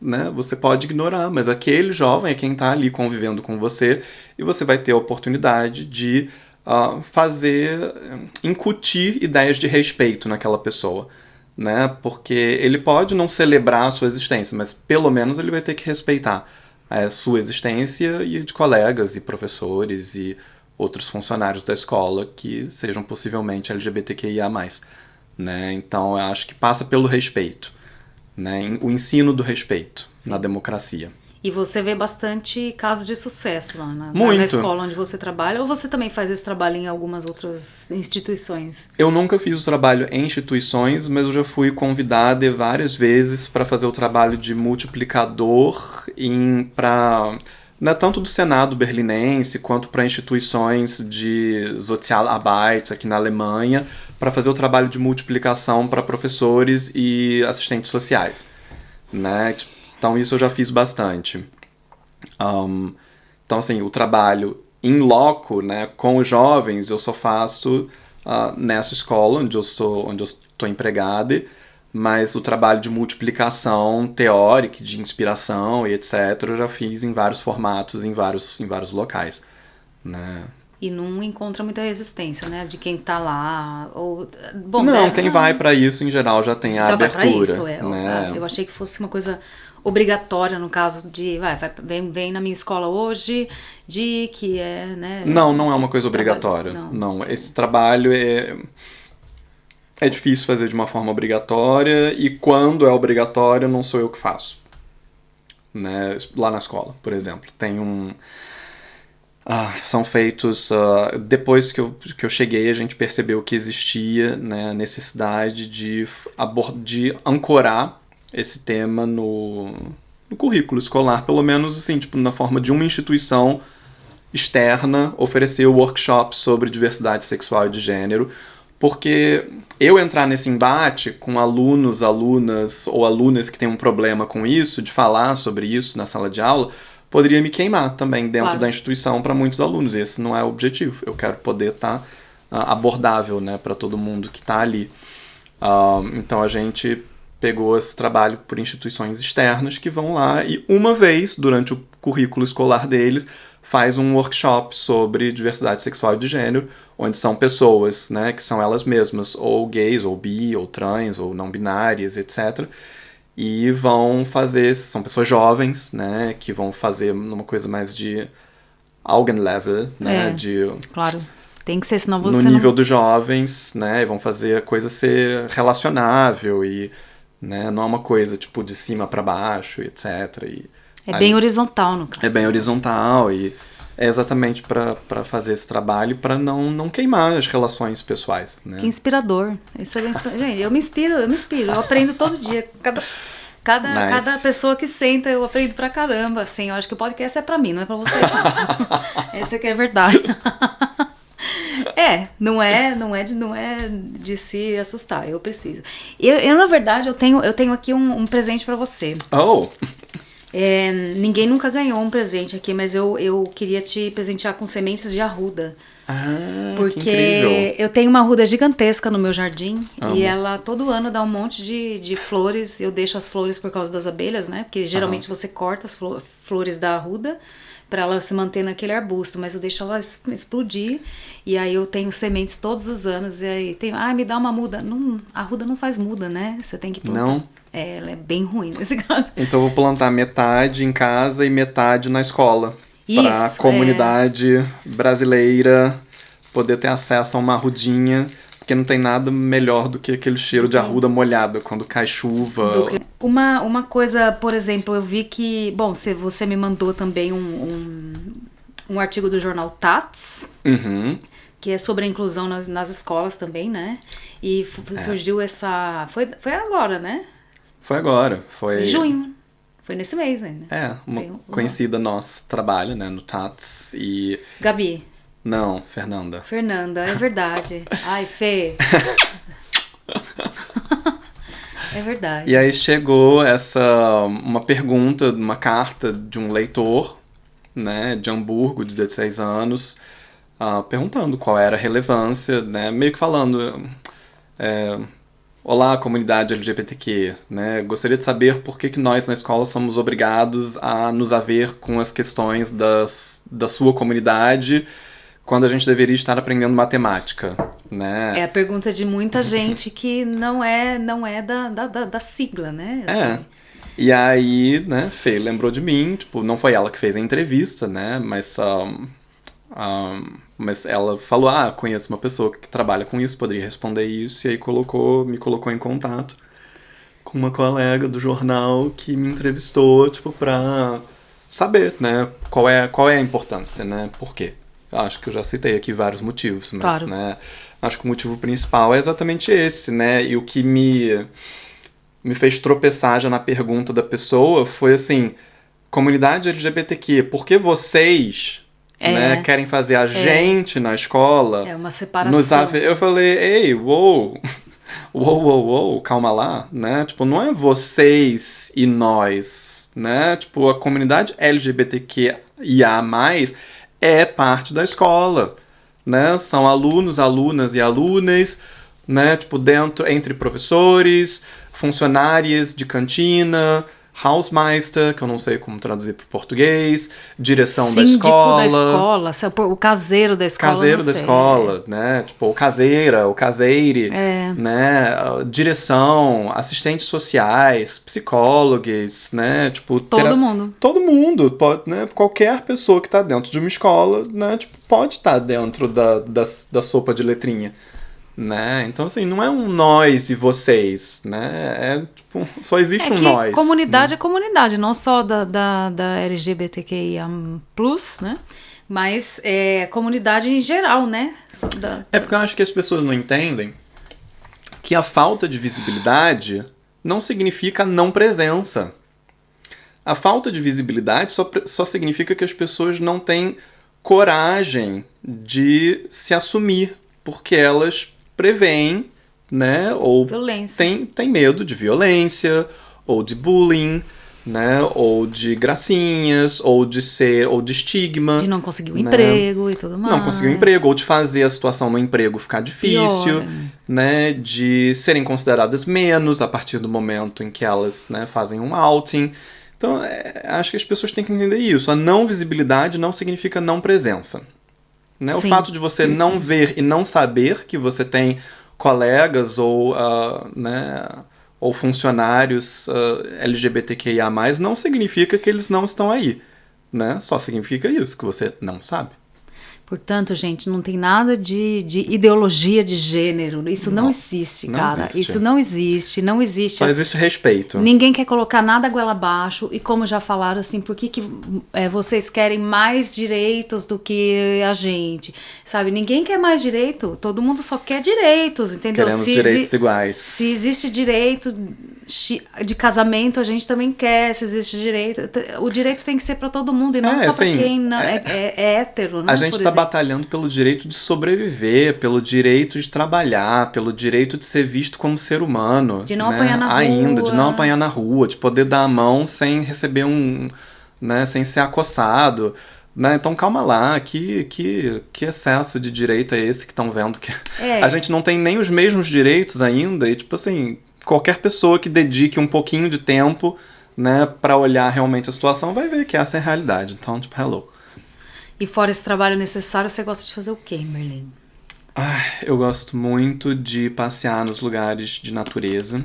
né, você pode ignorar, mas aquele jovem é quem está ali convivendo com você e você vai ter a oportunidade de incutir ideias de respeito naquela pessoa, né, porque ele pode não celebrar a sua existência, mas pelo menos ele vai ter que respeitar a sua existência e de colegas e professores e outros funcionários da escola que sejam possivelmente LGBTQIA+. Né? Então, eu acho que passa pelo respeito, né? O ensino do respeito na democracia. E você vê bastante casos de sucesso lá na escola onde você trabalha, ou você também faz esse trabalho em algumas outras instituições? Eu nunca fiz o trabalho em instituições, mas eu já fui convidada várias vezes para fazer o trabalho de multiplicador tanto do Senado berlinense quanto para instituições de Sozialarbeit aqui na Alemanha, para fazer o trabalho de multiplicação para professores e assistentes sociais, né? Então isso eu já fiz bastante. Então, assim, o trabalho in loco, né, com os jovens, eu só faço nessa escola onde eu estou empregada, mas o trabalho de multiplicação teórica, de inspiração e etc., eu já fiz em vários formatos, em vários locais, né? E não encontra muita resistência, né? De quem tá lá. Ou, bom, não, quem vai pra isso, em geral, já tem a já abertura. Vai pra isso, né? Eu achei que fosse uma coisa obrigatória, no caso de... Vem na minha escola hoje, de que é... né? Não é uma coisa obrigatória. Não, esse trabalho é difícil fazer de uma forma obrigatória, e quando é obrigatório, não sou eu que faço. Né? Lá na escola, por exemplo. Tem são feitos... depois que eu cheguei, a gente percebeu que existia, né, a necessidade de ancorar esse tema no currículo escolar, pelo menos assim, tipo, na forma de uma instituição externa oferecer workshops sobre diversidade sexual e de gênero, porque eu entrar nesse embate com alunos, alunas ou alunas que têm um problema com isso, de falar sobre isso na sala de aula, poderia me queimar também dentro da instituição para muitos alunos. Esse não é o objetivo. Eu quero poder estar abordável, né, para todo mundo que está ali. Então a gente pegou esse trabalho por instituições externas que vão lá e uma vez durante o currículo escolar deles faz um workshop sobre diversidade sexual e de gênero, onde são pessoas, né, que são elas mesmas, ou gays, ou bi, ou trans, ou não binárias, etc., e vão fazer, são pessoas jovens, né, que vão fazer uma coisa mais de Augenlevel, né, claro, tem que ser, senão você no nível dos jovens, né, e vão fazer a coisa ser relacionável e, né, não é uma coisa tipo de cima para baixo, etc. Bem horizontal, no caso. É bem horizontal e é exatamente para fazer esse trabalho, para não queimar as relações pessoais, né? Que inspirador. Isso é bem Gente, eu me inspiro, eu aprendo todo dia. Cada pessoa que senta, eu aprendo pra caramba, assim. Eu acho que o podcast é pra mim, não é pra vocês, não. Essa aqui é a verdade. Não é de se assustar, eu preciso. Eu na verdade, eu tenho aqui um presente pra você. Oh! Ninguém nunca ganhou um presente aqui, mas eu queria te presentear com sementes de arruda. Porque que incrível. eu tenho uma arruda gigantesca no meu jardim. Amo. E ela todo ano dá um monte de flores. Eu deixo as flores por causa das abelhas, né? Porque geralmente você corta as flores da arruda para ela se manter naquele arbusto, mas eu deixo ela explodir, e aí eu tenho sementes todos os anos, e aí me dá uma muda. Não, a arruda não faz muda, né? Você tem que plantar. Não? Ela é bem ruim nesse caso. Então eu vou plantar metade em casa e metade na escola. Para a comunidade brasileira poder ter acesso a uma arrudinha, porque não tem nada melhor do que aquele cheiro de arruda molhada quando cai chuva. Uma coisa, por exemplo, eu vi que... Bom, você me mandou também um artigo do jornal Tats, que é sobre a inclusão nas escolas também, né? E surgiu essa... Foi agora, né? Foi agora. Foi... Em junho. Foi nesse mês ainda. Uma conhecida nossa trabalha, né, no Tats e... Gabi. Não, Fernanda. Fernanda, é verdade. Ai, Fê. É verdade. E aí chegou uma pergunta, uma carta de um leitor, né, de Hamburgo, de 16 anos, perguntando qual era a relevância, né, meio que falando... Olá, comunidade LGBTQ, né? Gostaria de saber por que nós na escola somos obrigados a nos haver com as questões da sua comunidade quando a gente deveria estar aprendendo matemática, né? É a pergunta de muita gente que não é da sigla, né? Assim. E aí, né, Fê lembrou de mim, tipo, não foi ela que fez a entrevista, né, mas ela falou, conheço uma pessoa que trabalha com isso, poderia responder isso, e aí me colocou em contato com uma colega do jornal que me entrevistou, tipo, pra saber, né, qual é a importância, né, por quê? Acho que eu já citei aqui vários motivos, mas, claro. Né, acho que o motivo principal é exatamente esse, né, e o que me fez tropeçar já na pergunta da pessoa foi assim, comunidade LGBTQ, por que vocês... né, querem fazer a gente na escola. É uma separação. Eu falei, ei, uou, Uou, calma lá, né? Tipo, não é vocês e nós, né? Tipo, a comunidade LGBTQIA+, é parte da escola, né? São alunos, alunas e alunas, né? Tipo, dentro, entre professores, funcionárias de cantina, Hausmeister, que eu não sei como traduzir para o português, direção da escola. Síndico da escola, o caseiro da escola. Caseiro da escola, né? Tipo, o caseira, o caseire, né? Direção, assistentes sociais, psicólogos, né? Tipo, todo mundo. Todo mundo, pode, né? Qualquer pessoa que tá dentro de uma escola, né? Tipo, pode estar dentro da sopa de letrinha. Né? Então, assim, não é um nós e vocês, né? É, tipo, só existe um nós. Comunidade é comunidade, não só da LGBTQIA+, né? Mas é comunidade em geral, né? É porque eu acho que as pessoas não entendem que a falta de visibilidade não significa não presença. A falta de visibilidade só significa que as pessoas não têm coragem de se assumir, porque elas preveem, né, ou tem medo de violência, ou de bullying, né, ou de gracinhas, ou de estigma. De não conseguir um emprego e tudo mais. Não conseguir um emprego, ou de fazer a situação no emprego ficar difícil, né, de serem consideradas menos a partir do momento em que elas, né, fazem um outing. Então, acho que as pessoas têm que entender isso. A não visibilidade não significa não presença. Né? O fato de você não ver e não saber que você tem colegas ou, né, ou funcionários LGBTQIA+, não significa que eles não estão aí. Né? Só significa isso, que você não sabe. Portanto, gente, não tem nada de ideologia de gênero. Isso não existe, cara. Existe. Isso não existe, não existe. Só existe respeito. Ninguém quer colocar nada goela abaixo. E como já falaram, assim, por que vocês querem mais direitos do que a gente? Sabe, ninguém quer mais direito. Todo mundo só quer direitos, entendeu? Queremos direitos iguais. Se existe direito de casamento, a gente também quer. Se existe direito... O direito tem que ser pra todo mundo e não só assim, pra quem é hétero, né? A gente tá batalhando pelo direito de sobreviver, pelo direito de trabalhar, pelo direito de ser visto como ser humano. De não apanhar na rua. De não apanhar na rua, de poder dar a mão sem receber né, sem ser acossado. Né? Então calma lá, que excesso de direito é esse que estão vendo? Que a gente não tem nem os mesmos direitos ainda, e tipo assim, qualquer pessoa que dedique um pouquinho de tempo, né, pra olhar realmente a situação vai ver que essa é a realidade. Então, tipo, hello. E fora esse trabalho necessário, você gosta de fazer o quê em Berlim? Eu gosto muito de passear nos lugares de natureza.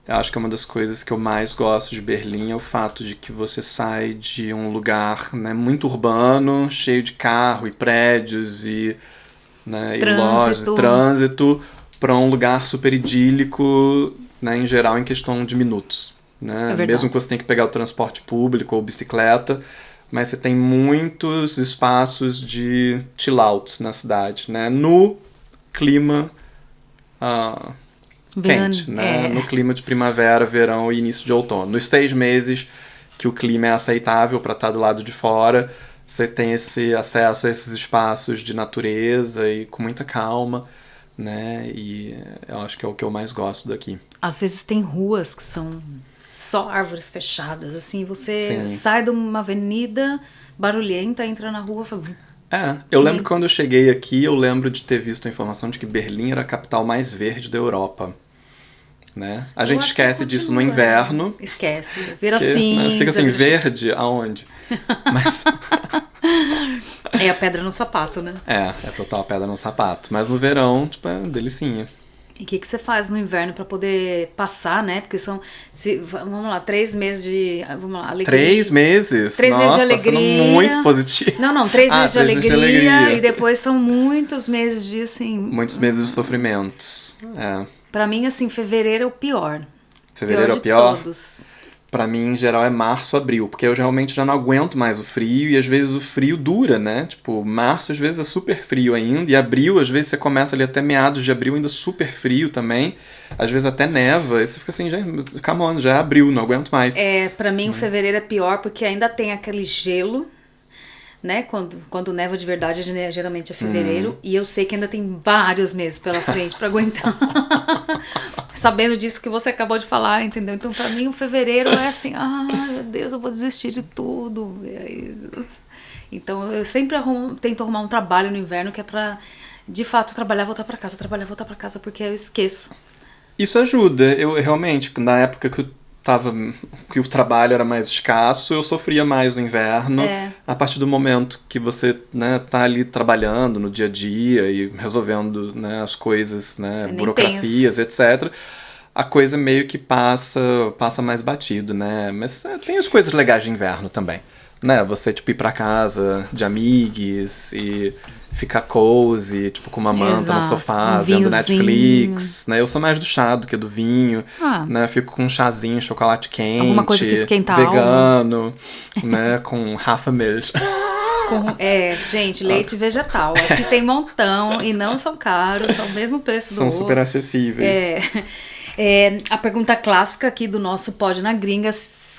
Eu acho que é uma das coisas que eu mais gosto de Berlim é o fato de que você sai de um lugar, né, muito urbano, cheio de carro e prédios e, né, e lojas, trânsito, para um lugar super idílico, né, em geral em questão de minutos. Né? Mesmo que você tenha que pegar o transporte público ou bicicleta, mas você tem muitos espaços de chill-out na cidade, né? No clima quente, né? No clima de primavera, verão e início de outono. Nos 6 meses que o clima é aceitável para estar do lado de fora, você tem esse acesso a esses espaços de natureza e com muita calma, né? E eu acho que é o que eu mais gosto daqui. Às vezes tem ruas que são só árvores fechadas, assim, você sai de uma avenida barulhenta, entra na rua... eu lembro que quando eu cheguei aqui, eu lembro de ter visto a informação de que Berlim era a capital mais verde da Europa. Né? A gente esquece disso no inverno. Esquece, vira cinza. Né, fica assim, verde aonde? Mas... É a pedra no sapato, né? É total pedra no sapato. Mas no verão, tipo, é delicinha. E o que você faz no inverno para poder passar, né? Porque são, vamos lá, 3 meses de, alegria. 3 meses? 3 meses de alegria. Muito positivo. Não, 3 meses de alegria. E depois são muitos meses de, assim... Muitos meses de sofrimentos, Pra mim, assim, fevereiro é o pior. Fevereiro é o pior? Todos. Pra mim, em geral, é março, abril. Porque eu realmente já não aguento mais o frio. E às vezes o frio dura, né? Tipo, março às vezes é super frio ainda. E abril, às vezes você começa ali até meados de abril ainda super frio também. Às vezes até neva. E você fica assim, come on, já é abril, não aguento mais. Pra mim o fevereiro é pior porque ainda tem aquele gelo, né? Quando neva de verdade, geralmente é fevereiro. E eu sei que ainda tem vários meses pela frente pra aguentar. Sabendo disso que você acabou de falar, entendeu? Então, pra mim, o fevereiro é assim, ai, meu Deus, eu vou desistir de tudo. Então, eu sempre tento arrumar um trabalho no inverno que é pra, de fato, trabalhar, voltar pra casa, porque eu esqueço. Isso ajuda. Eu realmente, na época que o trabalho era mais escasso, eu sofria mais no inverno. A partir do momento que você, né, tá ali trabalhando no dia a dia e resolvendo, né, as coisas, né, burocracias, etc., a coisa meio que passa mais batido, né? Mas tem as coisas legais de inverno também, né? Você, tipo, ir pra casa de amigos e ficar cozy, tipo, com uma manta no sofá, vendo Netflix, né? Eu sou mais do chá do que do vinho, né? Fico com um chazinho, chocolate quente, alguma coisa que esquenta vegano, né? Com Hafermilch. Gente, leite vegetal. Aqui tem montão e não são caros, são o mesmo preço do São super acessíveis. A pergunta clássica aqui do nosso Pod na Gringa: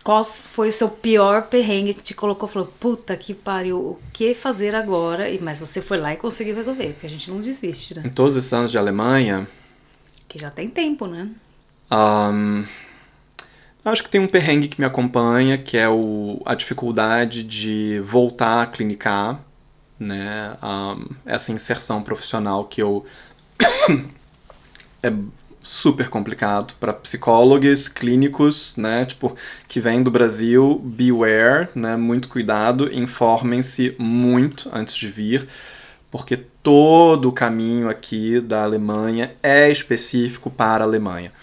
qual foi o seu pior perrengue que te colocou? Falou, puta que pariu, o que fazer agora? Mas você foi lá e conseguiu resolver, porque a gente não desiste, né? Em todos esses anos de Alemanha... Que já tem tempo, né? Acho que tem um perrengue que me acompanha, que é a dificuldade de voltar a clinicar, né? Essa inserção profissional que eu... é super complicado para psicólogos clínicos, né, tipo, que vêm do Brasil, beware, né, muito cuidado, informem-se muito antes de vir, porque todo o caminho aqui da Alemanha é específico para a Alemanha.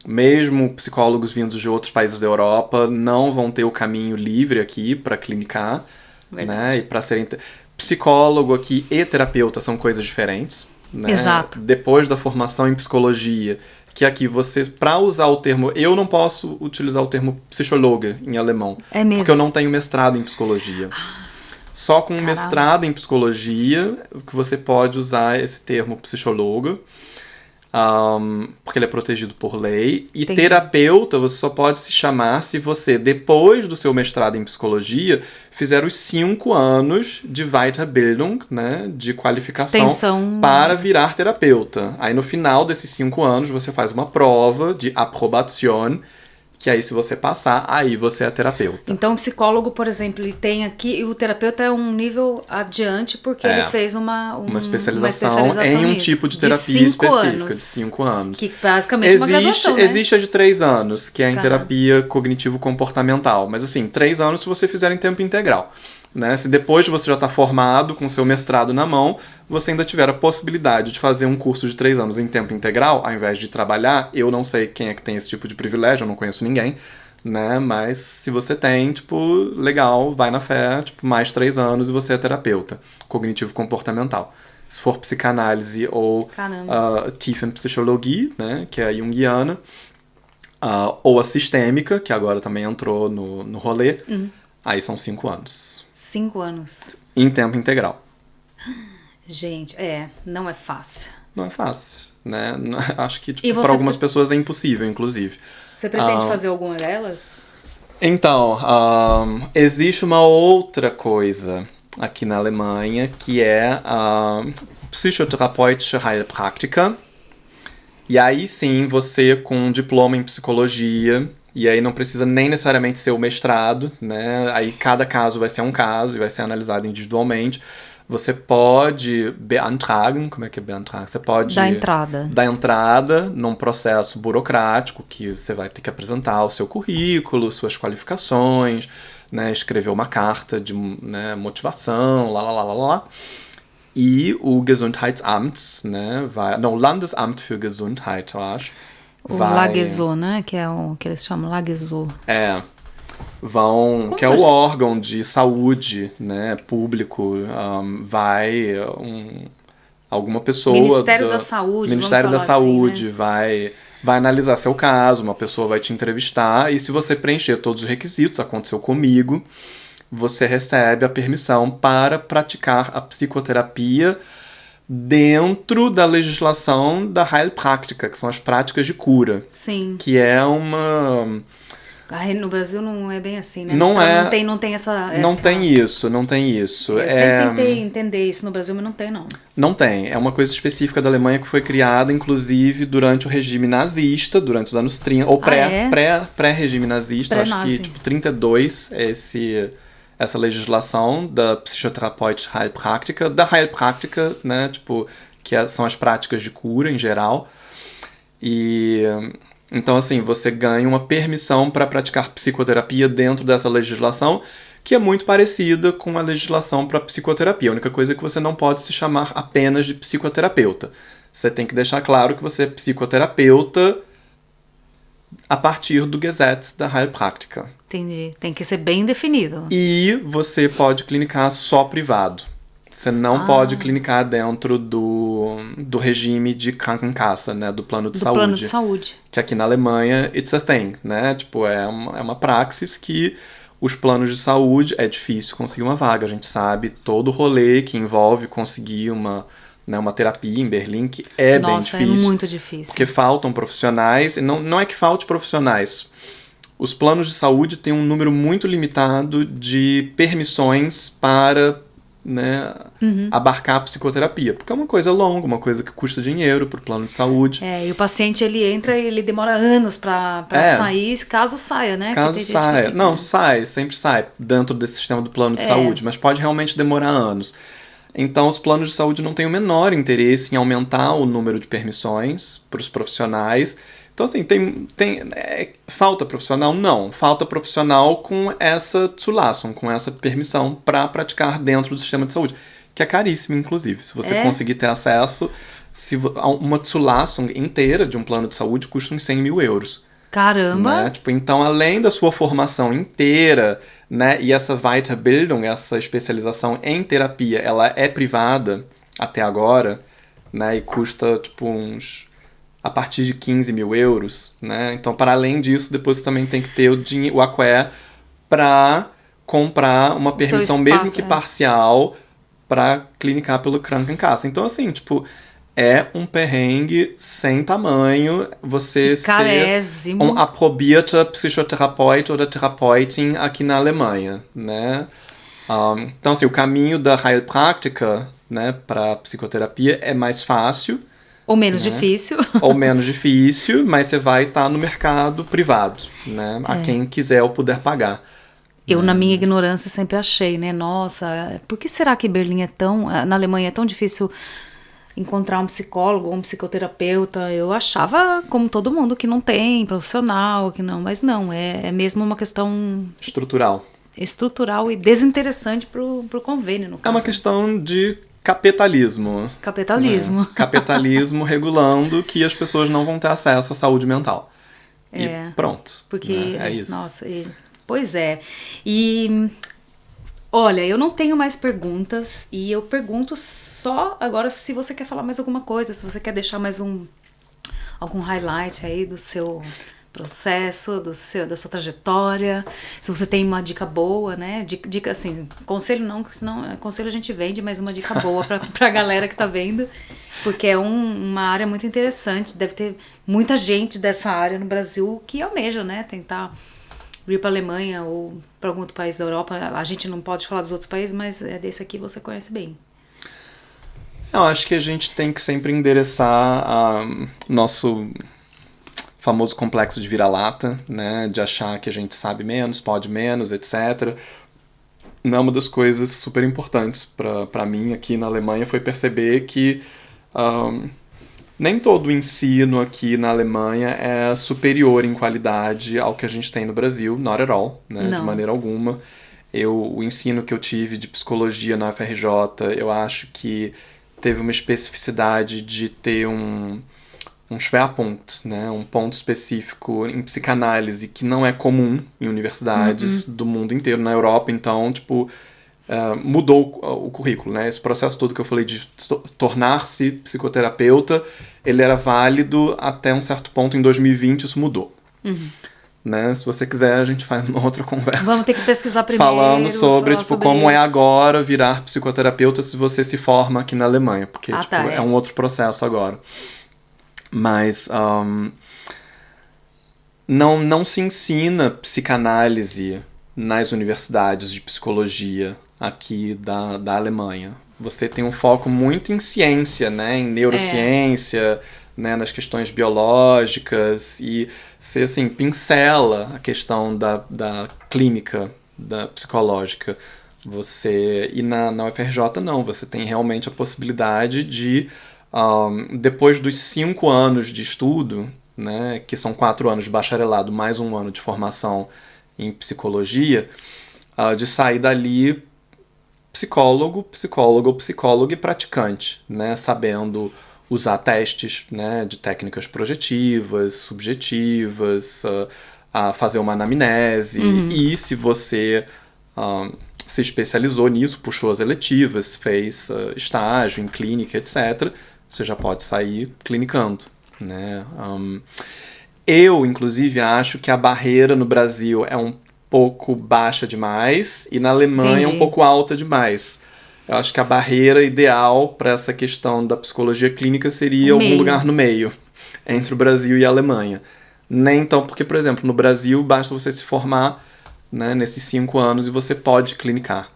Mesmo psicólogos vindos de outros países da Europa não vão ter o caminho livre aqui para clinicar, né, e para serem... Psicólogo aqui e terapeuta são coisas diferentes, né? Exato. Depois da formação em psicologia, que aqui você, para usar o termo, eu não posso utilizar o termo psicóloga em alemão, porque eu não tenho mestrado em psicologia. Só com um mestrado em psicologia que você pode usar esse termo psicóloga, porque ele é protegido por lei. E terapeuta você só pode se chamar se você, depois do seu mestrado em psicologia, fizer os 5 anos de Weiterbildung, né, de qualificação para virar terapeuta. Aí no final desses 5 anos você faz uma prova de Approbation, que aí se você passar, aí você é terapeuta. Então o psicólogo, por exemplo, ele tem aqui, e o terapeuta é um nível adiante, porque ele fez uma especialização em um tipo de terapia específica, de 5 anos. Que basicamente é uma graduação, né? Existe a de 3 anos, que é em terapia cognitivo-comportamental. Mas assim, 3 anos se você fizer em tempo integral. Né? Se depois de você já estar formado, com seu mestrado na mão, você ainda tiver a possibilidade de fazer um curso de 3 anos em tempo integral, ao invés de trabalhar, eu não sei quem é que tem esse tipo de privilégio, eu não conheço ninguém, né? Mas se você tem, tipo, legal, vai na fé, tipo, mais 3 anos e você é terapeuta cognitivo-comportamental. Se for psicanálise ou Tiefenpsychologie, né? Que é a junguiana, ou a sistêmica, que agora também entrou no rolê, aí são 5 anos. 5 anos. Em tempo integral. Gente, não é fácil. Não é fácil, né? Acho que tipo, para algumas pessoas é impossível, inclusive. Você pretende fazer alguma delas? Então, existe uma outra coisa aqui na Alemanha, que é a Psychotherapeutische Heilpraktiker. E aí sim, você com um diploma em psicologia... E aí não precisa nem necessariamente ser o mestrado, né? Aí cada caso vai ser um caso e vai ser analisado individualmente. Você pode beantragen, como é que é beantragen? Você pode dar entrada num processo burocrático que você vai ter que apresentar o seu currículo, suas qualificações, né? Escrever uma carta de, né, motivação, lá. E o Gesundheitsamt, né? Landesamt für Gesundheit, eu acho. O Lageso, né? Que é o que eles chamam Lageso. Que é o órgão de saúde, né, público, alguma pessoa... Ministério da Saúde, Ministério da Saúde, assim, né? vai analisar seu caso, uma pessoa vai te entrevistar, e se você preencher todos os requisitos, aconteceu comigo, você recebe a permissão para praticar a psicoterapia dentro da legislação da Heilpraktiker, que são as práticas de cura. Sim. Que é uma... Ai, no Brasil não é bem assim, né? Não Então, é... não tem essa... Não tem isso. Eu sempre tentei entender isso no Brasil, mas não tem, não. Não tem. É uma coisa específica da Alemanha que foi criada, inclusive, durante o regime nazista, durante os anos 30, ou pré-regime nazista. Eu acho que, tipo, 32 é essa legislação da Psychotherapeutische Heilpraktiker, da Heilpraktiker, né, tipo, são as práticas de cura em geral. E então, assim, você ganha uma permissão para praticar psicoterapia dentro dessa legislação, que é muito parecida com a legislação para psicoterapia. A única coisa é que você não pode se chamar apenas de psicoterapeuta. Você tem que deixar claro que você é psicoterapeuta a partir do Gesetz da Heilpraktiker. Entendi. Tem que ser bem definido. E você pode clinicar só privado. Você não pode clinicar dentro do regime de Krankenkasse, né? Do plano de saúde. Plano de saúde. Que aqui na Alemanha, it's a thing, né? Tipo, é uma praxis que os planos de saúde, é difícil conseguir uma vaga. A gente sabe todo o rolê que envolve conseguir uma terapia em Berlim, que é bem difícil. Nossa, é muito difícil. Porque faltam profissionais, e não é que falte profissionais. Os planos de saúde têm um número muito limitado de permissões para, né, abarcar a psicoterapia. Porque é uma coisa longa, uma coisa que custa dinheiro para o plano de saúde. E o paciente, ele entra e ele demora anos para sair, caso saia, né? Caso saia. Não, sempre sai dentro desse sistema do plano de saúde, mas pode realmente demorar anos. Então, os planos de saúde não têm o menor interesse em aumentar o número de permissões para os profissionais. Então, assim, falta profissional? Não. Falta profissional com essa Zulassung, com essa permissão para praticar dentro do sistema de saúde, que é caríssimo, inclusive. Se você conseguir ter acesso, uma Zulassung inteira de um plano de saúde custa uns 100 mil euros. Caramba! Né? Tipo, então, além da sua formação inteira, né, e essa Weiterbildung, essa especialização em terapia, ela é privada até agora, né, e custa, tipo, a partir de 15 mil euros, né? Então, para além disso, depois você também tem que ter o AQE para comprar uma permissão, mesmo que parcial, para clinicar pelo Krankenkasse. Então, assim, tipo, é um perrengue sem tamanho você ser um aprobierter Psychotherapeut oder Therapeutin aqui na Alemanha, né? Então, assim, o caminho da Heilpraktiker, né, para psicoterapia é mais fácil, ou menos difícil. Ou menos difícil, mas você vai estar no mercado privado, né? A quem quiser ou puder pagar. Eu, na minha ignorância, sempre achei, né? Nossa, por que será que Berlim na Alemanha é tão difícil encontrar um psicólogo ou um psicoterapeuta? Eu achava, como todo mundo, que não tem profissional, que não, mas não, é mesmo uma questão estrutural e desinteressante pro convênio, no caso. É uma questão de capitalismo. Capitalismo. Capitalismo regulando que as pessoas não vão ter acesso à saúde mental. E pronto. Porque, né? É isso. Nossa, pois é. E, olha, eu não tenho mais perguntas e eu pergunto só agora se você quer falar mais alguma coisa, se você quer deixar mais algum highlight aí do seu processo, da sua trajetória, se você tem uma dica boa, né? Dica assim, conselho não, senão conselho a gente vende, mas uma dica boa pra galera que tá vendo, porque é uma área muito interessante, deve ter muita gente dessa área no Brasil que almeja, né? Tentar vir pra Alemanha ou pra algum outro país da Europa. A gente não pode falar dos outros países, mas desse aqui você conhece bem. Eu acho que a gente tem que sempre endereçar nosso famoso complexo de vira-lata, né, de achar que a gente sabe menos, pode menos, etc. Uma das coisas super importantes para mim aqui na Alemanha foi perceber que nem todo o ensino aqui na Alemanha é superior em qualidade ao que a gente tem no Brasil, not at all, né, de maneira alguma. O ensino que eu tive de psicologia na UFRJ, eu acho que teve uma especificidade de ter um Schwerpunkt, né, um ponto específico em psicanálise que não é comum em universidades do mundo inteiro, na Europa. Então, tipo, mudou o currículo, né? Esse processo todo que eu falei de tornar-se psicoterapeuta, ele era válido até um certo ponto. Em 2020 isso mudou. Né? Se você quiser, a gente faz uma outra conversa. Vamos ter que pesquisar primeiro. Falando sobre como é agora virar psicoterapeuta se você se forma aqui na Alemanha. Porque é um outro processo agora. Mas, não se ensina psicanálise nas universidades de psicologia aqui da Alemanha. Você tem um foco muito em ciência, né? Em neurociência, né? Nas questões biológicas, e você, assim, pincela a questão da clínica, da psicológica. E na UFRJ não, você tem realmente a possibilidade de, depois dos 5 anos de estudo, né? Que são 4 anos de bacharelado mais 1 ano de formação em psicologia, de sair dali psicólogo e praticante, né, sabendo usar testes, né, de técnicas projetivas, subjetivas, a fazer uma anamnese, e se você se especializou nisso, puxou as eletivas, fez estágio em clínica, etc., você já pode sair clinicando, né. Eu, inclusive, acho que a barreira no Brasil é um pouco baixa demais e na Alemanha é um pouco alta demais. Eu acho que a barreira ideal para essa questão da psicologia clínica seria algum lugar no meio, entre o Brasil e a Alemanha. Nem então, porque, por exemplo, no Brasil basta você se formar, né, nesses 5 anos e você pode clinicar,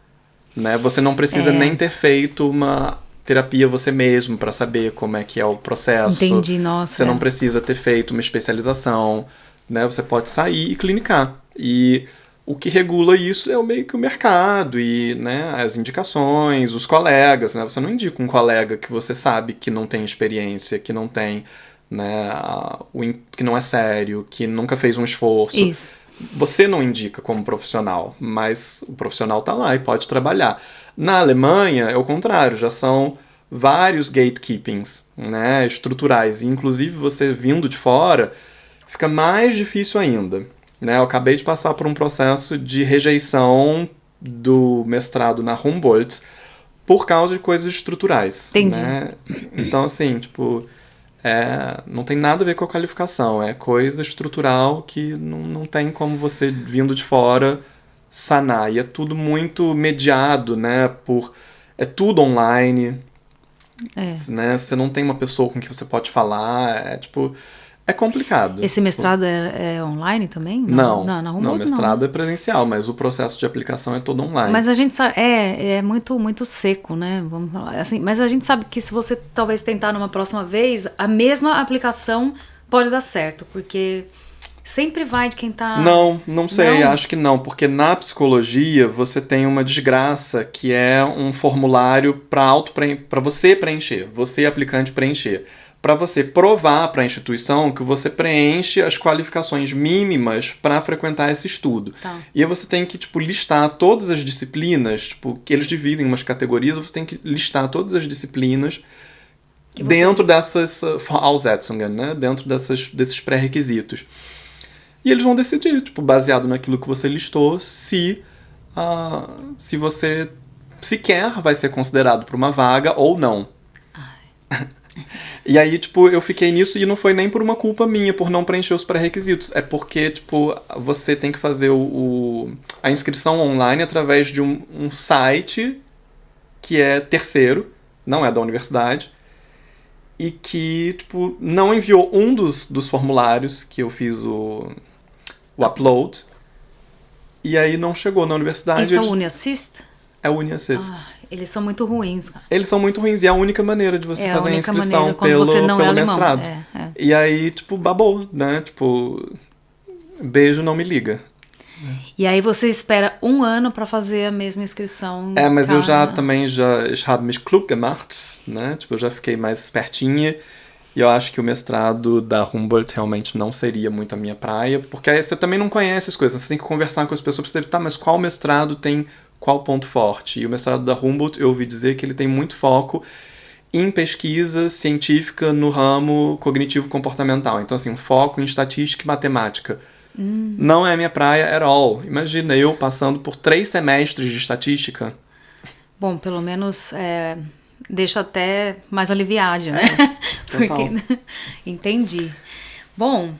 né? Você não precisa nem ter feito uma terapia você mesmo para saber como é que é o processo. Entendi, nossa. Você não precisa ter feito uma especialização, né? Você pode sair e clinicar. E o que regula isso é meio que o mercado e, né, as indicações, os colegas, né? Você não indica um colega que você sabe que não tem experiência, que não tem, né, que não é sério, que nunca fez um esforço. Isso. Você não indica como profissional, mas o profissional está lá e pode trabalhar. Na Alemanha é o contrário, já são vários gatekeepings, né, estruturais. E, inclusive, você vindo de fora, fica mais difícil ainda. Né? Eu acabei de passar por um processo de rejeição do mestrado na Humboldt por causa de coisas estruturais. Entendi. Né? Então, assim, tipo, não tem nada a ver com a qualificação. É coisa estrutural que não tem como você, vindo de fora, sanar. E é tudo muito mediado, né? É tudo online. Né? Você não tem uma pessoa com quem você pode falar. É complicado. Esse mestrado é online também? Não, o mestrado é presencial, mas o processo de aplicação é todo online. Mas a gente sabe, é muito, muito seco, né? Vamos falar assim. Mas a gente sabe que se você talvez tentar numa próxima vez, a mesma aplicação pode dar certo, porque sempre vai de quem tá... Não sei, acho que não, porque na psicologia você tem uma desgraça que é um formulário para você preencher, você aplicante preencher. Para você provar para a instituição que você preenche as qualificações mínimas para frequentar esse estudo. Tá. E aí você tem que, listar todas as disciplinas, que eles dividem em umas categorias, você tem que listar todas as disciplinas dentro dessas Voraussetzungen, né? Dentro desses pré-requisitos. E eles vão decidir, baseado naquilo que você listou, se você sequer vai ser considerado para uma vaga ou não. E aí, eu fiquei nisso e não foi nem por uma culpa minha, por não preencher os pré-requisitos. É porque, você tem que fazer a inscrição online através de um site que é terceiro, não é da universidade, e que, não enviou um dos formulários que eu fiz o upload, e aí não chegou na universidade. Esse é o UniAssist? É o UniAssist. Eles são muito ruins, cara. Eles são muito ruins e é a única maneira de você fazer a inscrição pelo mestrado. E aí, babou, né? Beijo, não me liga. E aí você espera 1 ano pra fazer a mesma inscrição. Mas eu ich habe mich klug gemacht, né? Eu já fiquei mais espertinha. E eu acho que o mestrado da Humboldt realmente não seria muito a minha praia, porque aí você também não conhece as coisas, você tem que conversar com as pessoas pra saber, mas qual mestrado tem qual ponto forte? E o mestrado da Humboldt, eu ouvi dizer que ele tem muito foco em pesquisa científica no ramo cognitivo-comportamental. Então, assim, um foco em estatística e matemática. Não é a minha praia at all. Imagina eu passando por 3 semestres de estatística. Bom, pelo menos deixa até mais aliviado, né? Total. Entendi. Bom,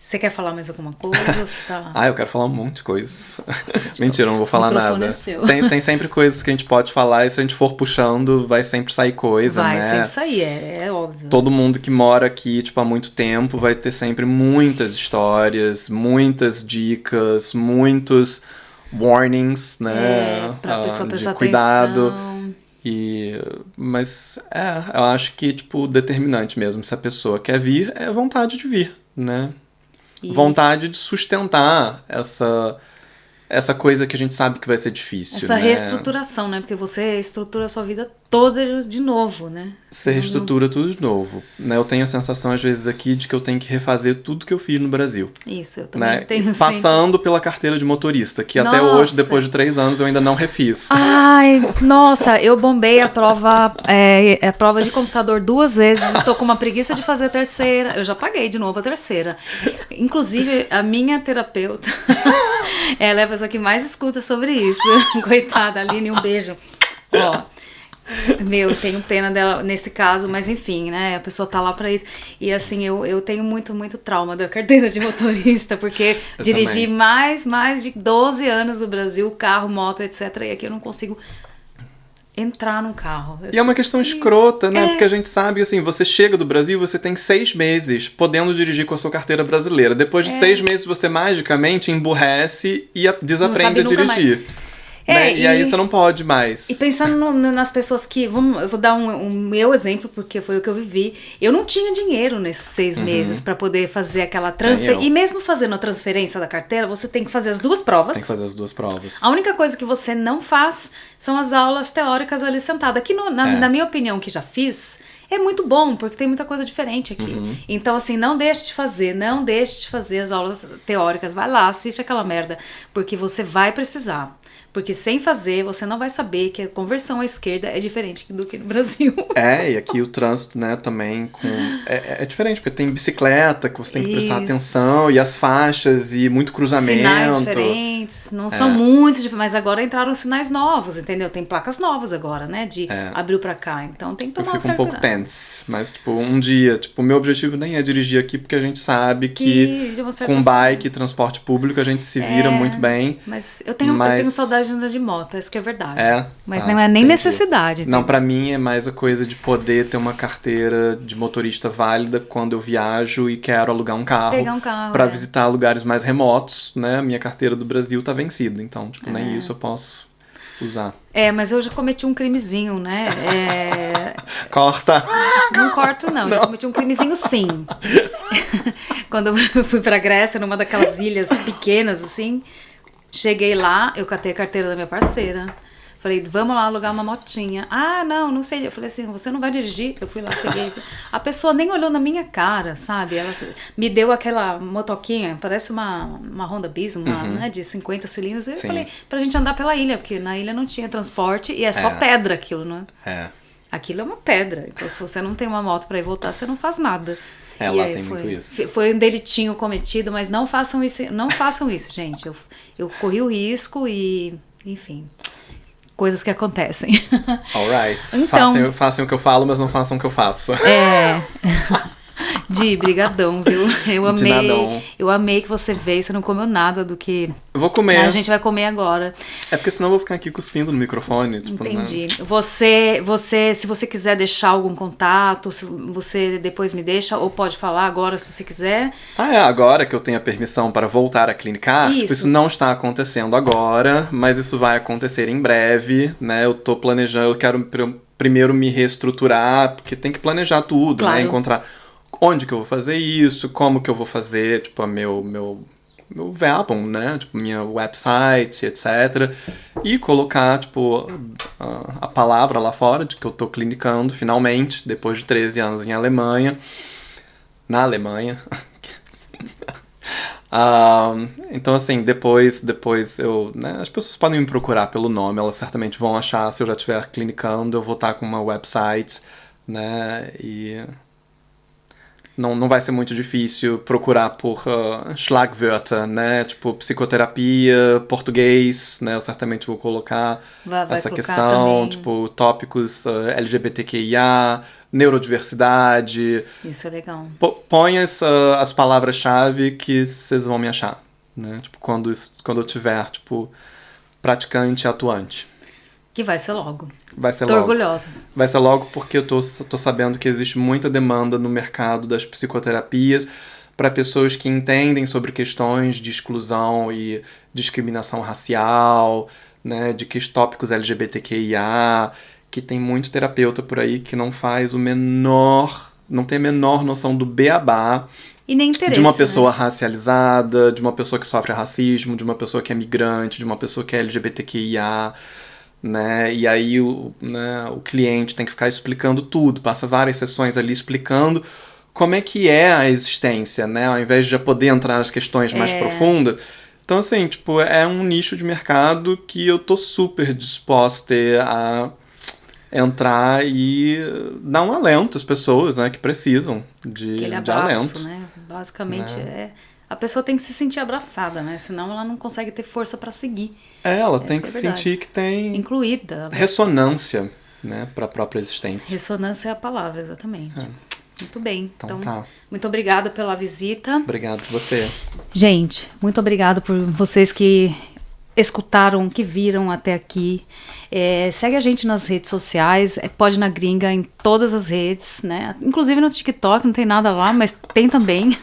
Você quer falar mais alguma coisa? Ou você tá... Eu quero falar um monte de coisas. Mentira, eu não vou falar O microfone nada. é seu. Tem sempre coisas que a gente pode falar e se a gente for puxando, vai sempre sair coisa, Vai né? sempre sair, é óbvio. Todo mundo que mora aqui, tipo, há muito tempo vai ter sempre muitas histórias, muitas dicas, muitos warnings, né? Pra pessoa de prestar cuidado. atenção. Mas eu acho que, tipo, determinante mesmo. Se a pessoa quer vir, é vontade de vir, né? Vontade de sustentar essa coisa que a gente sabe que vai ser difícil, Essa né? reestruturação, né? Porque você estrutura a sua vida toda de novo, né? Você reestrutura tudo de novo, né? Eu tenho a sensação, às vezes, aqui, de que eu tenho que refazer tudo que eu fiz no Brasil. Isso, eu também Né? tenho Passando pela carteira de motorista, que até Nossa. hoje, depois de 3 anos, eu ainda não refiz. Ai, nossa, eu bombei a prova de computador 2 vezes, tô com uma preguiça de fazer a terceira, eu já paguei de novo a terceira. Inclusive, a minha terapeuta, ela é a pessoa que mais escuta sobre isso. Coitada, Aline, um beijo. Ó, tenho pena dela nesse caso, mas enfim, né, a pessoa tá lá pra isso. E assim, eu tenho muito trauma da carteira de motorista, porque Eu dirigi também. mais de 12 anos no Brasil, carro, moto, etc. E aqui eu não consigo entrar num carro. E é uma questão escrota, né? Porque a gente sabe, assim, você chega do Brasil, você tem 6 meses podendo dirigir com a sua carteira brasileira. Depois de 6 meses, você magicamente emburrece e desaprende a Não sabe nunca dirigir. Né? E aí você não pode mais. E pensando nas pessoas que... eu vou dar um meu exemplo, porque foi o que eu vivi. Eu não tinha dinheiro nesses 6 meses pra poder fazer aquela transferência. E mesmo fazendo a transferência da carteira, você tem que fazer as 2 provas. Tem que fazer as 2 provas. A única coisa que você não faz são as aulas teóricas ali sentada. Aqui, na minha opinião, que já fiz... É muito bom, porque tem muita coisa diferente aqui. Então, assim, não deixe de fazer as aulas teóricas. Vai lá, assiste aquela merda, porque você vai precisar. Porque sem fazer, você não vai saber que a conversão à esquerda é diferente do que no Brasil. E aqui o trânsito, né, também é diferente, porque tem bicicleta que você tem que prestar atenção, e as faixas, e muito cruzamento. Sinais diferentes, não são muitos, mas agora entraram sinais novos, entendeu? Tem placas novas agora, né, de abril pra cá, então tem que tomar Eu fico um pouco tense, mas, tipo, um dia, tipo, o meu objetivo nem é dirigir aqui, porque a gente sabe que com bike e transporte público a gente se vira muito bem. Mas eu tenho saudade de andar de moto, isso que é verdade. Mas não é nem entendi. necessidade. Não, pra mim é mais a coisa de poder ter uma carteira de motorista válida quando eu viajo e quero alugar um carro. Pegar um carro, pra visitar lugares mais remotos, né? Minha carteira do Brasil tá vencida, então, tipo, nem isso eu posso usar. Mas eu já cometi um crimezinho, né? Corta! Não corto, não. Já cometi um crimezinho, sim. Quando eu fui pra Grécia, numa daquelas ilhas pequenas, assim, cheguei lá, eu catei a carteira da minha parceira. Falei, vamos lá alugar uma motinha. Ah, não sei. Eu falei assim, você não vai dirigir? Eu fui lá, peguei. A pessoa nem olhou na minha cara, sabe? Ela me deu aquela motoquinha, parece uma Honda Bis, né, de 50 cilindros. Eu falei, pra gente andar pela ilha, porque na ilha não tinha transporte e é só pedra aquilo, não é? Aquilo é uma pedra. Então, se você não tem uma moto pra ir voltar, você não faz nada. Lá tem muito isso. Foi um delitinho cometido, mas não façam isso, gente. Eu corri o risco e, enfim... Coisas que acontecem. Alright. Então, façam o que eu falo, mas não façam o que eu faço. Di, brigadão, viu? Eu amei que você veio, você não comeu nada do que... Eu vou comer. A gente vai comer agora. Porque senão eu vou ficar aqui cuspindo no microfone. Tipo, entendi. Né? Se você quiser deixar algum contato, você depois me deixa, ou pode falar agora se você quiser. Agora que eu tenho a permissão para voltar a clinicar, isso não está acontecendo agora, mas isso vai acontecer em breve, né? Eu tô planejando, eu quero primeiro me reestruturar, porque tem que planejar tudo, né? Encontrar onde que eu vou fazer isso, como que eu vou fazer, tipo, meu Werbung, né? Tipo, minha website, etc. E colocar, tipo, a palavra lá fora de que eu tô clinicando, finalmente, depois de 13 anos em Alemanha. Na Alemanha. Então, assim, depois eu... Né, as pessoas podem me procurar pelo nome, elas certamente vão achar, se eu já estiver clinicando, eu vou estar com uma website, né? E... Não vai ser muito difícil procurar por Schlagwörter, né? Tipo, psicoterapia, português, né? Eu certamente vou colocar essa questão, também. Tipo, tópicos LGBTQIA, neurodiversidade. Isso é legal. Põe as palavras-chave que vocês vão me achar, né? Tipo, quando eu tiver, tipo, praticante atuante. Que vai ser logo. Vai ser Tô logo. orgulhosa. Vai ser logo porque eu tô sabendo que existe muita demanda no mercado das psicoterapias para pessoas que entendem sobre questões de exclusão e discriminação racial, né, de que tópicos LGBTQIA, que tem muito terapeuta por aí que não tem a menor noção do beabá E nem interesse, de uma pessoa né? racializada, de uma pessoa que sofre racismo, de uma pessoa que é migrante, de uma pessoa que é LGBTQIA, né? E aí o cliente tem que ficar explicando tudo, passa várias sessões ali explicando como é que é a existência, né? Ao invés de já poder entrar nas questões mais profundas. Então, assim, tipo, é um nicho de mercado que eu tô super disposta a entrar e dar um alento às pessoas, né, que precisam de Aquele abraço, alento. né? Basicamente a pessoa tem que se sentir abraçada, né? Senão ela não consegue ter força pra seguir. Ela tem que é se verdade. sentir que tem Incluída. ressonância, né, para a própria existência. Ressonância é a palavra, exatamente. Muito bem. Então tá. Muito obrigada pela visita. Obrigado você. Gente, muito obrigado por vocês que escutaram, que viram até aqui. Segue a gente nas redes sociais, Pode na Gringa em todas as redes, né? Inclusive no TikTok, não tem nada lá, mas tem também.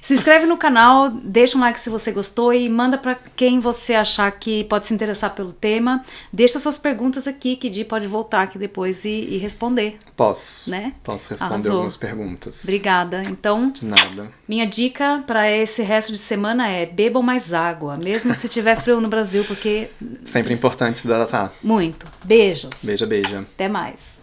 Se inscreve no canal, deixa um like se você gostou e manda pra quem você achar que pode se interessar pelo tema. Deixa suas perguntas aqui, que Di pode voltar aqui depois e responder. Posso. Né? Posso responder Arrasou. algumas perguntas. Obrigada. Então, De nada. minha dica para esse resto de semana é bebam mais água, mesmo se tiver frio no Brasil, porque... Sempre importante se hidratar. Muito. Beijos. Beija. Até mais.